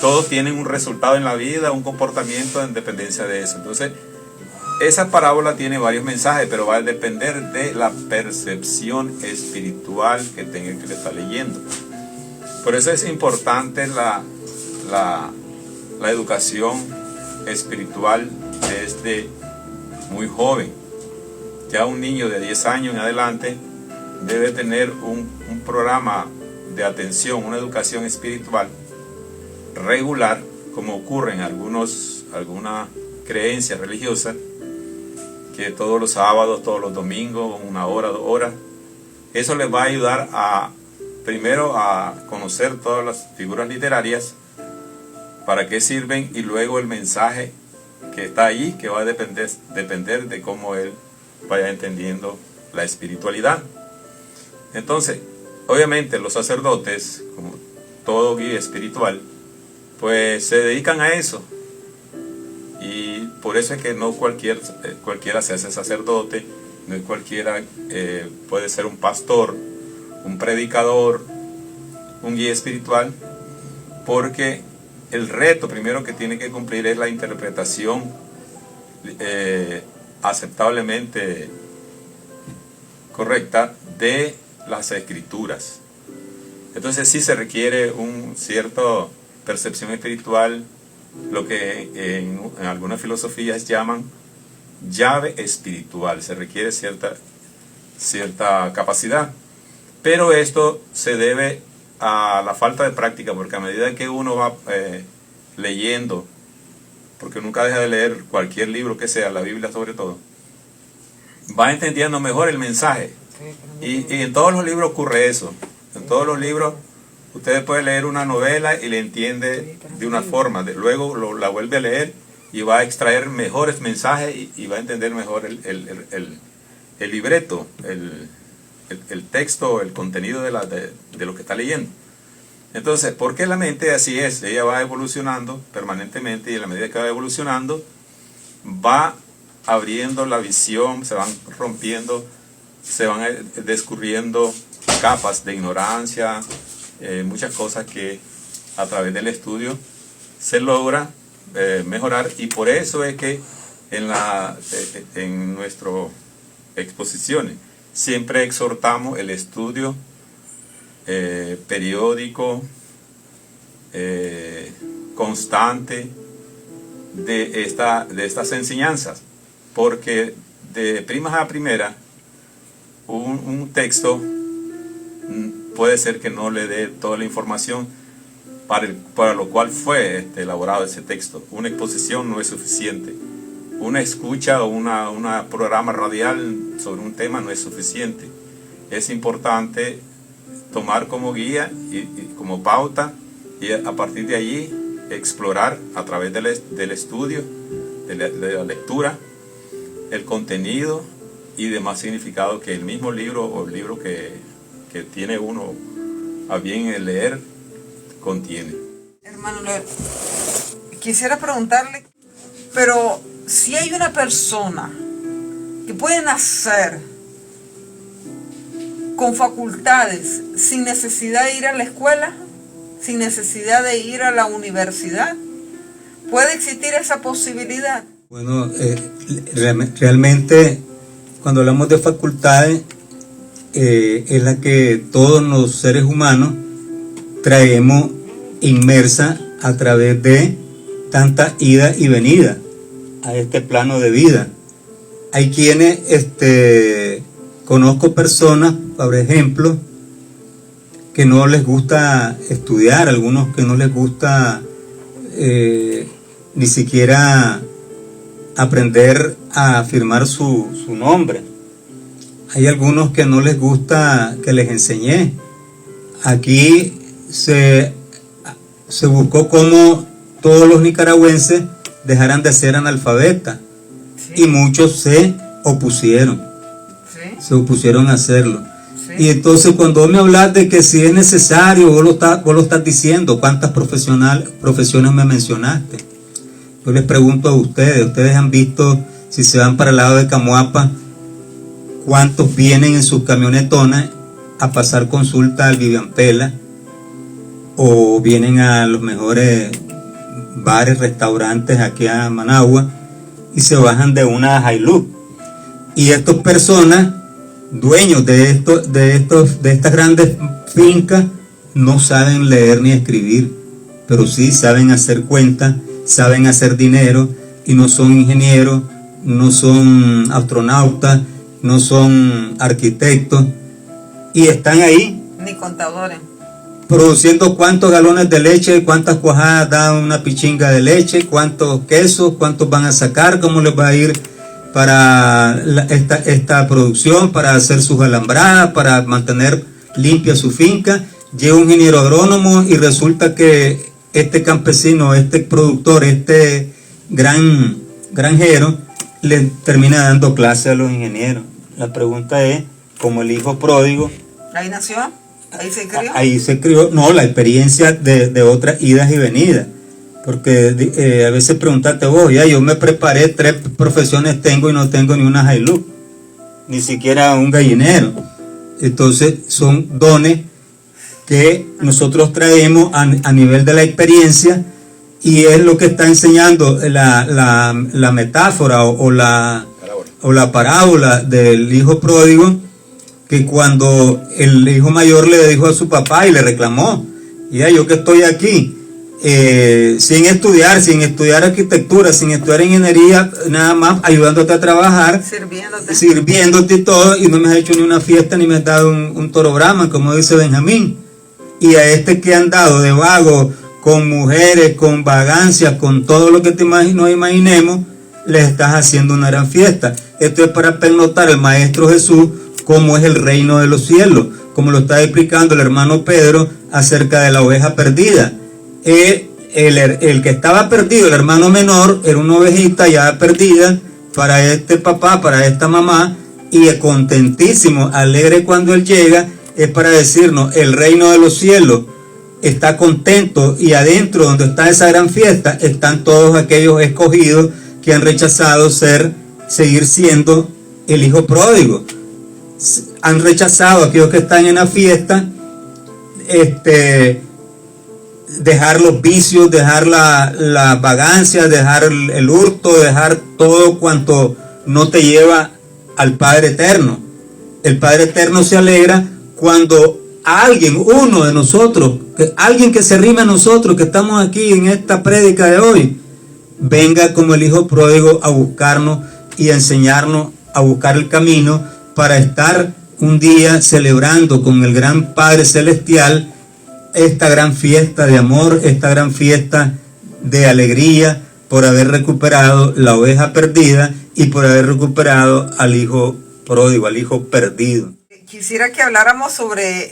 todos tienen un resultado en la vida, un comportamiento en dependencia de eso. Entonces, esa parábola tiene varios mensajes, pero va a depender de la percepción espiritual que tenga el que le está leyendo. Por eso es importante la educación espiritual desde muy joven. Ya un niño de 10 años en adelante debe tener un programa de atención, una educación espiritual regular, como ocurre en alguna creencia religiosa, que todos los sábados, todos los domingos, 1 hora, 2 horas. Eso les va a ayudar primero a conocer todas las figuras literarias, para qué sirven, y luego el mensaje que está allí, que va a depender de cómo él vaya entendiendo la espiritualidad. Entonces, obviamente los sacerdotes, como todo guía espiritual, pues se dedican a eso. Y por eso es que no cualquiera se hace sacerdote, no es cualquiera puede ser un pastor, un predicador, un guía espiritual, porque el reto primero que tiene que cumplir es la interpretación aceptablemente correcta de las escrituras. Entonces sí se requiere una cierta percepción espiritual, lo que en algunas filosofías llaman llave espiritual. Se requiere cierta capacidad, pero esto se debe a la falta de práctica, porque a medida que uno va leyendo, porque nunca deja de leer cualquier libro que sea, la Biblia sobre todo, va entendiendo mejor el mensaje. Y en todos los libros ocurre eso. En todos los libros ustedes pueden leer una novela y le entiende de una forma, luego la vuelve a leer y va a extraer mejores mensajes y va a entender mejor el libreto, el texto, el contenido de lo que está leyendo. Entonces, porque la mente así es, ella va evolucionando permanentemente, y a la medida que va evolucionando va abriendo la visión, se van rompiendo, se van descubriendo capas de ignorancia, muchas cosas que a través del estudio se logra mejorar. Y por eso es que en nuestras exposiciones siempre exhortamos el estudio periódico, constante de estas enseñanzas, porque de primas a primera un texto puede ser que no le dé toda la información para lo cual fue elaborado ese texto. Una exposición no es suficiente. Una escucha o un programa radial sobre un tema no es suficiente. Es importante tomar como guía y como pauta, y a partir de allí explorar a través del estudio, de la lectura, el contenido y demás significado que el mismo libro o el libro que tiene uno a bien leer contiene. Hermano Leo, quisiera preguntarle, pero si hay una persona que puede nacer con facultades sin necesidad de ir a la escuela, sin necesidad de ir a la universidad, ¿puede existir esa posibilidad? Bueno, realmente cuando hablamos de facultades, es la que todos los seres humanos traemos inmersa a través de tanta ida y venida a este plano de vida. Hay quienes, conozco personas, por ejemplo, que no les gusta estudiar, algunos que no les gusta ni siquiera aprender a firmar su nombre. Hay algunos que no les gusta que les enseñé. Aquí se buscó cómo todos los nicaragüenses dejaran de ser analfabetas, sí. Y muchos se opusieron, ¿sí? Se opusieron a hacerlo, sí. Y entonces cuando me hablas de que si es necesario, vos lo estás diciendo, ¿cuántas profesiones me mencionaste? Yo les pregunto a ustedes han visto, si se van para el lado de Camoapa, cuántos vienen en sus camionetonas a pasar consulta al Vivian Pela, o vienen a los mejores bares, restaurantes aquí a Managua, y se bajan de una Hilux. Y estas personas, dueños de estas grandes fincas, no saben leer ni escribir, pero sí saben hacer cuentas, saben hacer dinero, y no son ingenieros, no son astronautas, no son arquitectos, y están ahí Ni contadores. produciendo cuántos galones de leche, cuántas cuajadas da una pichinga de leche, cuántos quesos, cuántos van a sacar, cómo les va a ir para esta producción, para hacer sus alambradas, para mantener limpia su finca. Llega un ingeniero agrónomo y resulta que este campesino, este productor, este gran granjero, le termina dando clase a los ingenieros. La pregunta es, como el hijo pródigo, Ahí nació, ahí se crió. ahí se crió, no, la experiencia de otras idas y venidas. Porque a veces preguntaste vos, ya yo me preparé, 3 profesiones tengo y no tengo ni una Hilux, ni siquiera un gallinero. Entonces son dones que nosotros traemos a nivel de la experiencia, y es lo que está enseñando la metáfora o la parábola del hijo pródigo, que cuando el hijo mayor le dijo a su papá y le reclamó, ya yo que estoy aquí, sin estudiar arquitectura, sin estudiar ingeniería, nada más ayudándote a trabajar, sirviéndote y todo, y no me has hecho ni una fiesta ni me has dado un torograma, como dice Benjamín. Y a este que han dado de vago, con mujeres, con vagancias, con todo lo que nos imaginemos, les estás haciendo una gran fiesta. Esto es para pernotar el Maestro Jesús cómo es el reino de los cielos, como lo está explicando el hermano Pedro acerca de la oveja perdida. El que estaba perdido, el hermano menor, era una ovejita ya perdida para este papá, para esta mamá, y es contentísimo, alegre cuando él llega, es para decirnos, el reino de los cielos está contento, y adentro donde está esa gran fiesta están todos aquellos escogidos que han rechazado seguir siendo el hijo pródigo. Han rechazado a aquellos que están en la fiesta, dejar los vicios, dejar la vagancia, dejar el hurto, dejar todo cuanto no te lleva al Padre Eterno. El Padre Eterno se alegra cuando alguien, uno de nosotros, alguien que se rime a nosotros, que estamos aquí en esta prédica de hoy, venga como el hijo pródigo a buscarnos y a enseñarnos a buscar el camino para estar un día celebrando con el gran Padre Celestial esta gran fiesta de amor, esta gran fiesta de alegría por haber recuperado la oveja perdida y por haber recuperado al hijo pródigo, al hijo perdido. Quisiera que habláramos sobre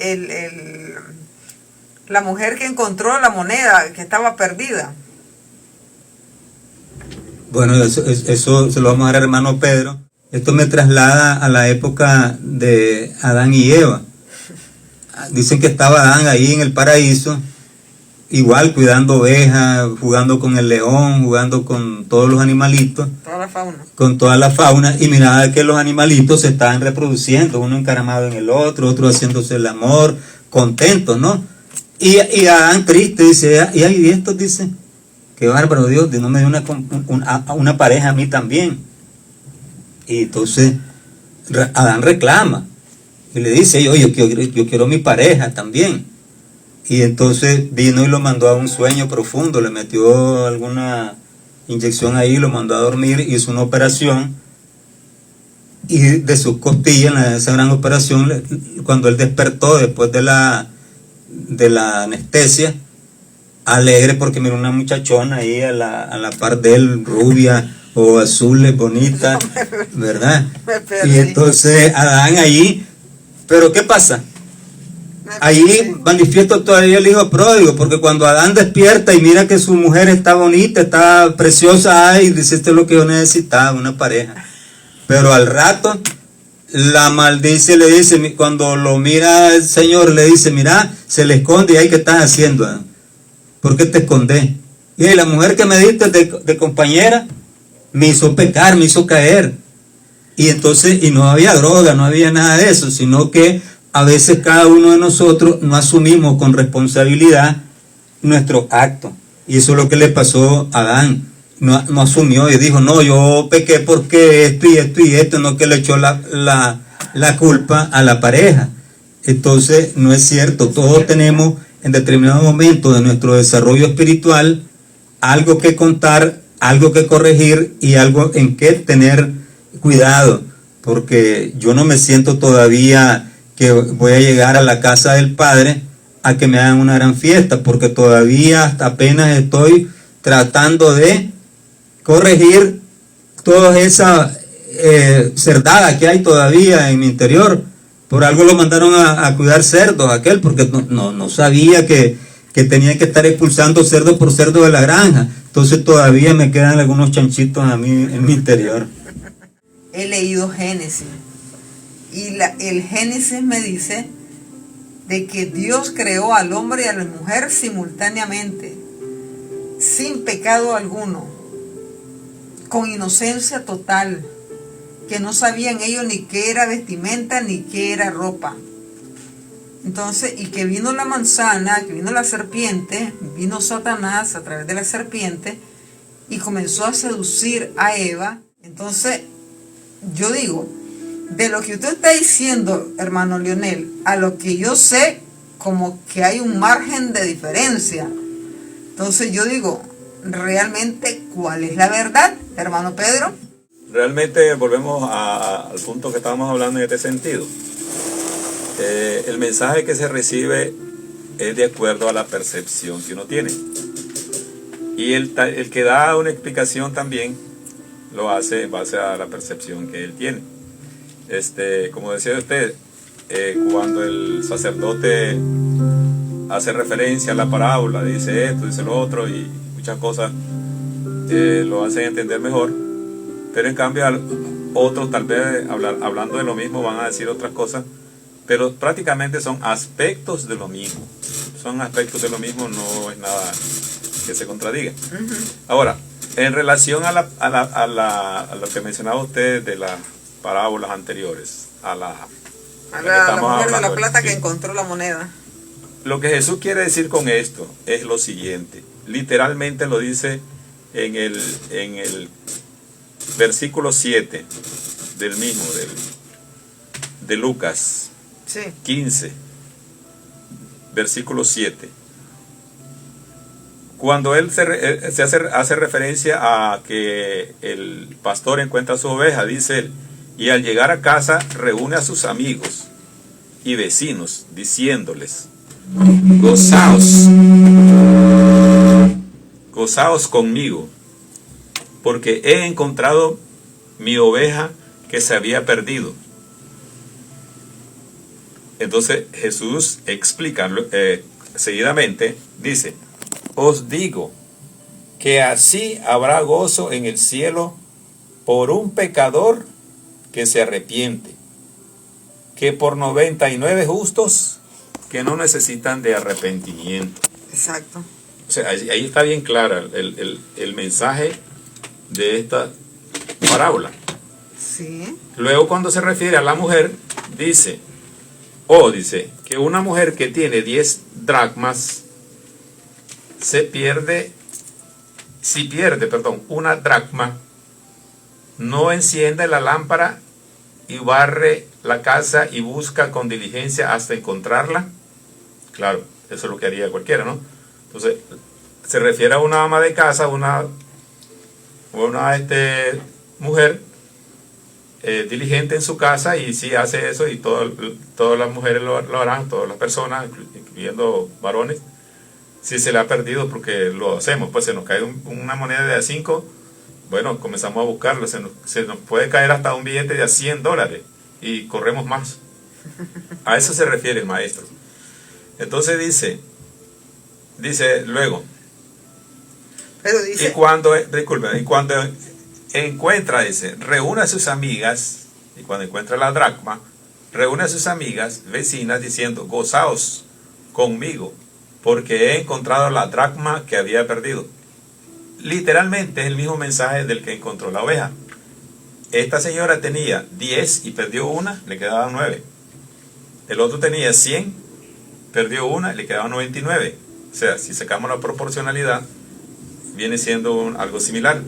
la mujer que encontró la moneda que estaba perdida. Bueno, eso se lo vamos a dar al hermano Pedro. Esto me traslada a la época de Adán y Eva. Dicen que estaba Adán ahí en el paraíso, igual cuidando ovejas, jugando con el león, jugando con todos los animalitos. Toda la fauna. Con toda la fauna, y miraba que los animalitos se estaban reproduciendo, uno encaramado en el otro haciéndose el amor, contentos, ¿no? Y Adán triste dice, y estos dicen, qué bárbaro Dios, no me dio una pareja a mí también. Y entonces Adán reclama y le dice, yo quiero mi pareja también. Y entonces vino y lo mandó a un sueño profundo, le metió alguna inyección ahí, lo mandó a dormir, hizo una operación, y de sus costillas, en esa gran operación, cuando él despertó después de la anestesia, alegre porque miró una muchachona ahí a la par de él, rubia o azul, bonita, ¿verdad? Y entonces Adán allí, pero ¿qué pasa? Ahí manifiesta todavía el hijo pródigo, porque cuando Adán despierta y mira que su mujer está bonita, está preciosa, y dice, esto es lo que yo necesitaba, una pareja. Pero al rato la maldice, le dice, cuando lo mira el Señor, le dice, mira, se le esconde, y ahí, ¿qué estás haciendo? ¿Por qué te escondes? Y la mujer que me diste de compañera me hizo pecar, me hizo caer. Y entonces, y no había droga, no había nada de eso, sino que a veces cada uno de nosotros no asumimos con responsabilidad nuestros actos. Y eso es lo que le pasó a Adán. no asumió y dijo, no, yo pequé porque esto y esto, no, que le echó la culpa a la pareja. Entonces, no es cierto. Todos tenemos en determinado momento de nuestro desarrollo espiritual algo que contar, algo que corregir y algo en que tener cuidado, porque yo no me siento todavía que voy a llegar a la casa del Padre a que me hagan una gran fiesta, porque todavía hasta apenas estoy tratando de corregir toda esa cerdada que hay todavía en mi interior. Por algo lo mandaron a cuidar cerdos aquel, porque no sabía que tenía que estar expulsando cerdo por cerdo de la granja. Entonces todavía me quedan algunos chanchitos a mí en mi interior. He leído Génesis y el Génesis me dice de que Dios creó al hombre y a la mujer simultáneamente, sin pecado alguno, con inocencia total, que no sabían ellos ni qué era vestimenta ni qué era ropa. Entonces, y que vino la manzana, que vino la serpiente, vino Satanás a través de la serpiente y comenzó a seducir a Eva. Entonces, yo digo, de lo que usted está diciendo, hermano Leonel, a lo que yo sé, como que hay un margen de diferencia. Entonces yo digo, realmente, ¿cuál es la verdad, hermano Pedro? Realmente volvemos al punto que estábamos hablando en este sentido. El mensaje que se recibe es de acuerdo a la percepción que uno tiene. Y el que da una explicación también lo hace en base a la percepción que él tiene. Como decía usted, cuando el sacerdote hace referencia a la parábola, dice esto, dice lo otro y muchas cosas lo hacen entender mejor, pero en cambio otros tal vez hablando de lo mismo van a decir otras cosas, pero prácticamente son aspectos de lo mismo. Son aspectos de lo mismo, no es nada que se contradiga. Ahora, en relación a lo que mencionaba usted de las parábolas anteriores, a la mujer de la plata sí, que encontró la moneda. Lo que Jesús quiere decir con esto es lo siguiente. Literalmente lo dice en el versículo 7 del mismo, de Lucas 15, versículo 7. Cuando él hace referencia a que el pastor encuentra su oveja, dice él, y al llegar a casa reúne a sus amigos y vecinos, diciéndoles, gozaos conmigo, porque he encontrado mi oveja que se había perdido. Entonces Jesús explica seguidamente, dice, os digo que así habrá gozo en el cielo por un pecador que se arrepiente, que por 99 justos que no necesitan de arrepentimiento. Exacto. O sea, ahí está bien clara el mensaje de esta parábola. Sí. Luego cuando se refiere a la mujer, dice que una mujer que tiene 10 dracmas, si pierde una dracma, no enciende la lámpara y barre la casa y busca con diligencia hasta encontrarla. Claro, eso es lo que haría cualquiera, ¿no? Entonces, se refiere a una ama de casa, una mujer diligente en su casa, y si hace eso, y todas las mujeres lo harán, todas las personas, incluyendo varones, si se le ha perdido, porque lo hacemos, pues se nos cae una moneda de $5, bueno, comenzamos a buscarlo, se nos puede caer hasta un billete de $100 y corremos más. A eso se refiere el maestro. Entonces dice luego, pero dice, y cuando encuentra, reúne a sus amigas, y cuando encuentra la dracma, reúne a sus amigas, vecinas, diciendo, gozaos conmigo, porque he encontrado la dracma que había perdido. Literalmente es el mismo mensaje del que encontró la oveja. Esta señora tenía 10 y perdió una, le quedaban 9. El otro tenía 100, perdió una, le quedaban 99. O sea, si sacamos la proporcionalidad, viene siendo algo similar.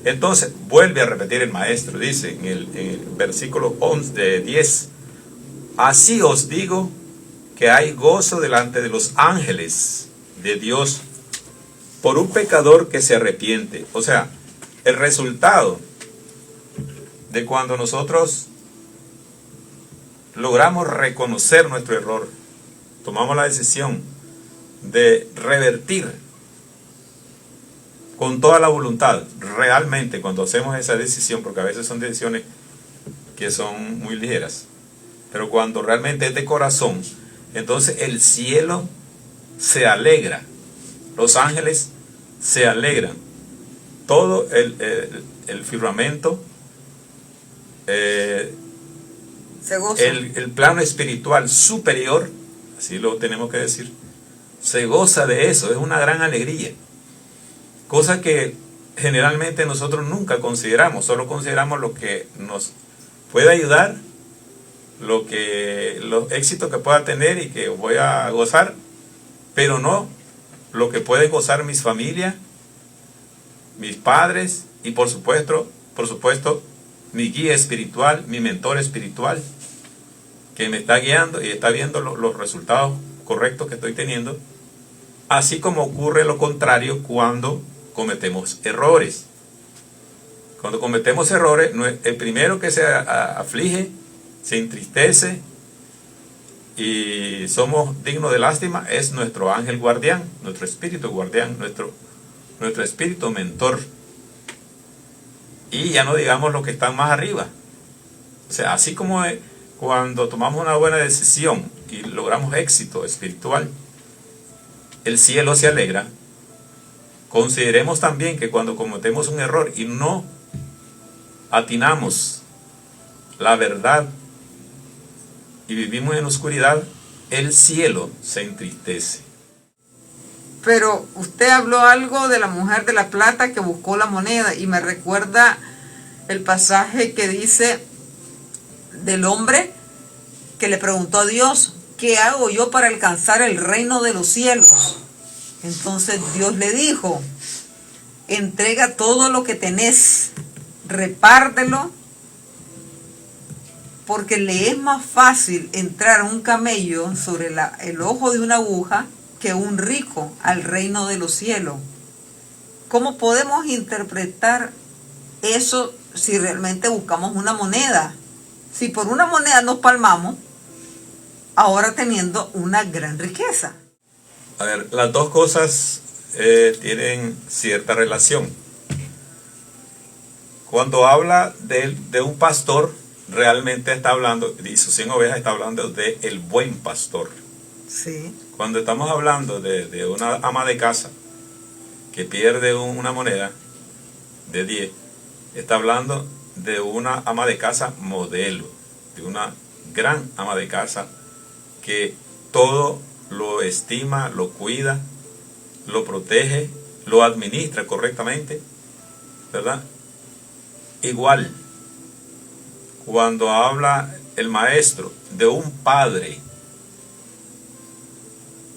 Entonces, vuelve a repetir el maestro, dice en el versículo 10, así os digo que hay gozo delante de los ángeles de Dios por un pecador que se arrepiente. O sea, el resultado de cuando nosotros logramos reconocer nuestro error, tomamos la decisión de revertir con toda la voluntad, realmente cuando hacemos esa decisión, porque a veces son decisiones que son muy ligeras, pero cuando realmente es de corazón, entonces el cielo se alegra, los ángeles se alegran, todo el firmamento, Se goza. el plano espiritual superior, así lo tenemos que decir, se goza de eso, es una gran alegría. Cosa que generalmente nosotros nunca consideramos, solo consideramos lo que nos puede ayudar, los éxitos que pueda tener y que voy a gozar, pero no lo que pueden gozar mis familias, mis padres y por supuesto, mi guía espiritual, mi mentor espiritual, que me está guiando y está viendo los resultados correctos que estoy teniendo, así como ocurre lo contrario cuando cometemos errores. Cuando cometemos errores, el primero que se aflige, se entristece y somos dignos de lástima es nuestro ángel guardián, nuestro espíritu guardián, nuestro espíritu mentor. Y ya no digamos los que están más arriba. O sea, así como cuando tomamos una buena decisión y logramos éxito espiritual, el cielo se alegra. Consideremos también que cuando cometemos un error y no atinamos la verdad y vivimos en oscuridad, el cielo se entristece. Pero usted habló algo de la mujer de la plata que buscó la moneda y me recuerda el pasaje que dice del hombre que le preguntó a Dios, ¿qué hago yo para alcanzar el reino de los cielos? Entonces Dios le dijo, entrega todo lo que tenés, repártelo, porque le es más fácil entrar un camello sobre el ojo de una aguja que un rico al reino de los cielos. ¿Cómo podemos interpretar eso si realmente buscamos una moneda? Si por una moneda nos palmamos, ahora teniendo una gran riqueza. A ver, las dos cosas tienen cierta relación. Cuando habla de un pastor, realmente está hablando, de sus 100 ovejas, está hablando de el buen pastor. Sí. Cuando estamos hablando de una ama de casa que pierde una moneda de 10, está hablando de una ama de casa modelo, de una gran ama de casa que todo lo estima, lo cuida, lo protege, lo administra correctamente, ¿verdad? Igual, cuando habla el maestro de un padre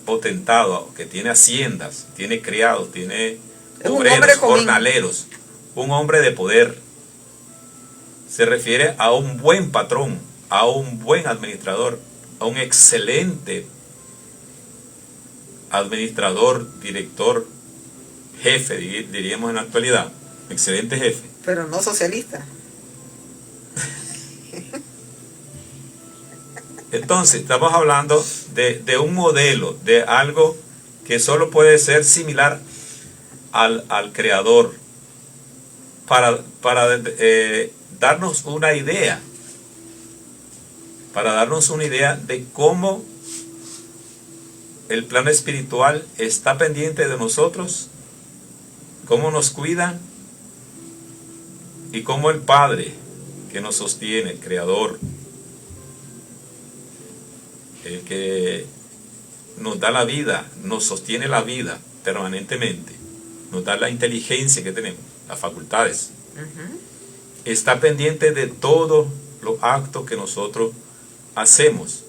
potentado, que tiene haciendas, tiene criados, tiene obreros, jornaleros, un hombre de poder, se refiere a un buen patrón, a un buen administrador, a un excelente administrador, director, jefe, diríamos en la actualidad, excelente jefe. Pero no socialista. Entonces, estamos hablando de un modelo, de algo que solo puede ser similar al creador, para darnos una idea, de cómo el plano espiritual está pendiente de nosotros, cómo nos cuida y cómo el Padre que nos sostiene, el Creador, el que nos da la vida, nos sostiene la vida permanentemente, nos da la inteligencia que tenemos, las facultades, está pendiente de todos los actos que nosotros hacemos.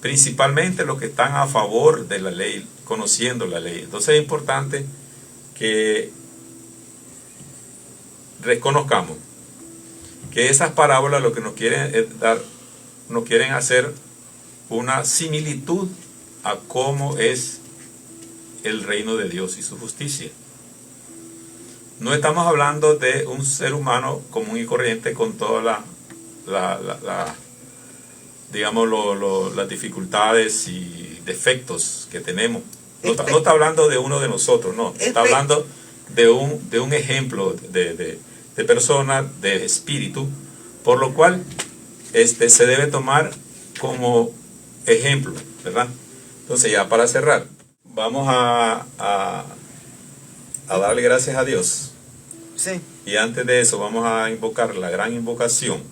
principalmente los que están a favor de la ley, conociendo la ley. Entonces es importante que reconozcamos que esas parábolas lo que nos quieren dar, nos quieren hacer una similitud a cómo es el reino de Dios y su justicia. No estamos hablando de un ser humano común y corriente con todas digamos, las dificultades y defectos que tenemos. No está hablando de uno de nosotros, no. Está hablando de un ejemplo de persona, de espíritu, por lo cual se debe tomar como ejemplo, ¿verdad? Entonces, ya para cerrar, vamos a darle gracias a Dios. Sí. Y antes de eso vamos a invocar la gran invocación,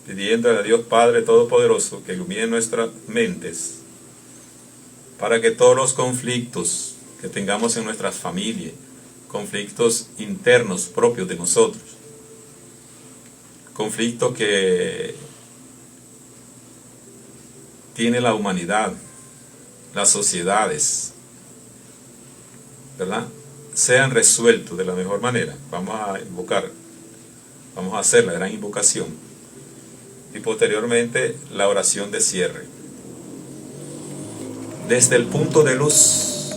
pidiendo a Dios Padre Todopoderoso que ilumine nuestras mentes para que todos los conflictos que tengamos en nuestras familias, conflictos internos propios de nosotros, conflictos que tiene la humanidad, las sociedades, ¿verdad?, sean resueltos de la mejor manera. Vamos a invocar, vamos a hacer la gran invocación y posteriormente la oración de cierre. Desde el punto de luz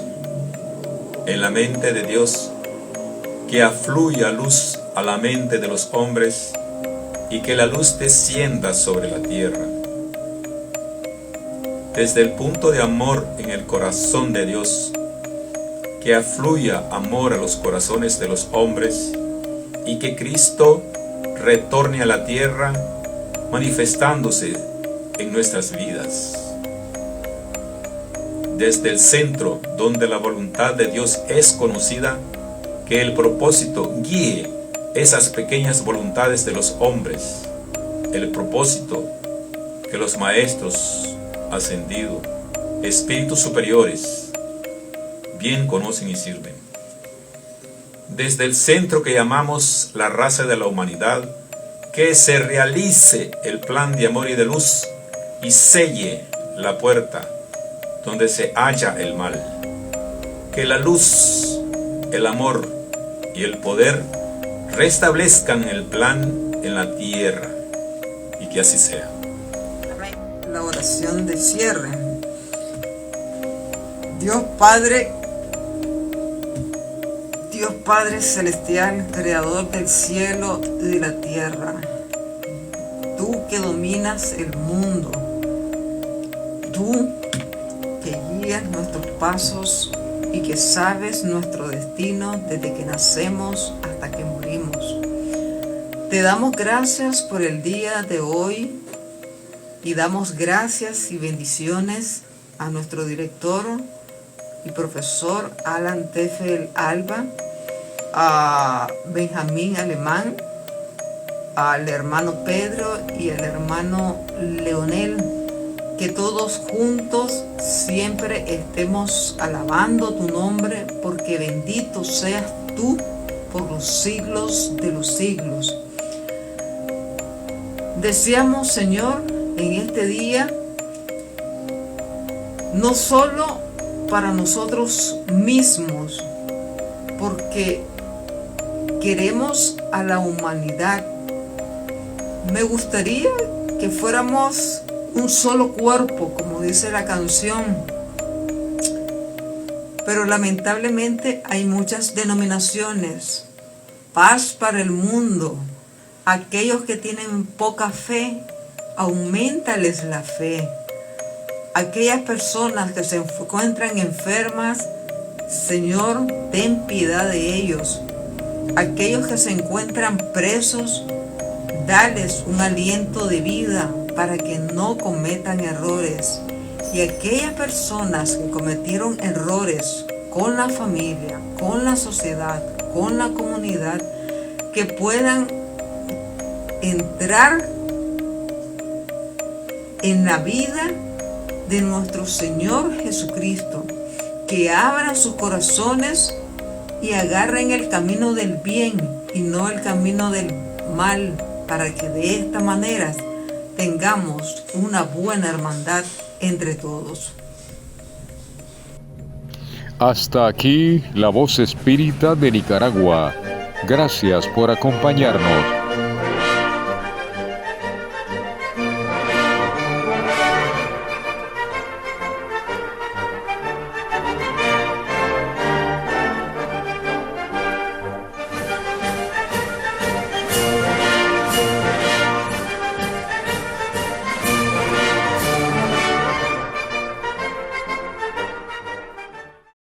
en la mente de Dios, que afluya luz a la mente de los hombres y que la luz descienda sobre la tierra. Desde el punto de amor en el corazón de Dios, que afluya amor a los corazones de los hombres y que Cristo retorne a la tierra manifestándose en nuestras vidas. Desde el centro donde la voluntad de Dios es conocida, que el propósito guíe esas pequeñas voluntades de los hombres, el propósito que los maestros ascendidos, espíritus superiores, bien conocen y sirven. Desde el centro que llamamos la raza de la humanidad, que se realice el plan de amor y de luz y selle la puerta donde se halla el mal. Que la luz, el amor y el poder restablezcan el plan en la tierra y que así sea. La oración de cierre. Dios Padre celestial, creador del cielo y de la tierra, tú que dominas el mundo, tú que guías nuestros pasos y que sabes nuestro destino desde que nacemos hasta que morimos. Te damos gracias por el día de hoy y damos gracias y bendiciones a nuestro director y profesor Alan Teffel Alba, a Benjamín Alemán, al hermano Pedro y al hermano Leonel, que todos juntos siempre estemos alabando tu nombre, porque bendito seas tú por los siglos de los siglos. Deseamos, Señor, en este día, no solo para nosotros mismos, porque queremos a la humanidad. Me gustaría que fuéramos un solo cuerpo, como dice la canción, pero lamentablemente hay muchas denominaciones. Paz para el mundo. Aquellos que tienen poca fe, auméntales la fe. Aquellas personas que se encuentran enfermas, Señor, ten piedad de ellos. Aquellos que se encuentran presos, dales un aliento de vida para que no cometan errores. Y aquellas personas que cometieron errores con la familia, con la sociedad, con la comunidad, que puedan entrar en la vida de nuestro Señor Jesucristo, que abran sus corazones y agarren el camino del bien y no el camino del mal, para que de esta manera tengamos una buena hermandad entre todos. Hasta aquí la voz espírita de Nicaragua. Gracias por acompañarnos.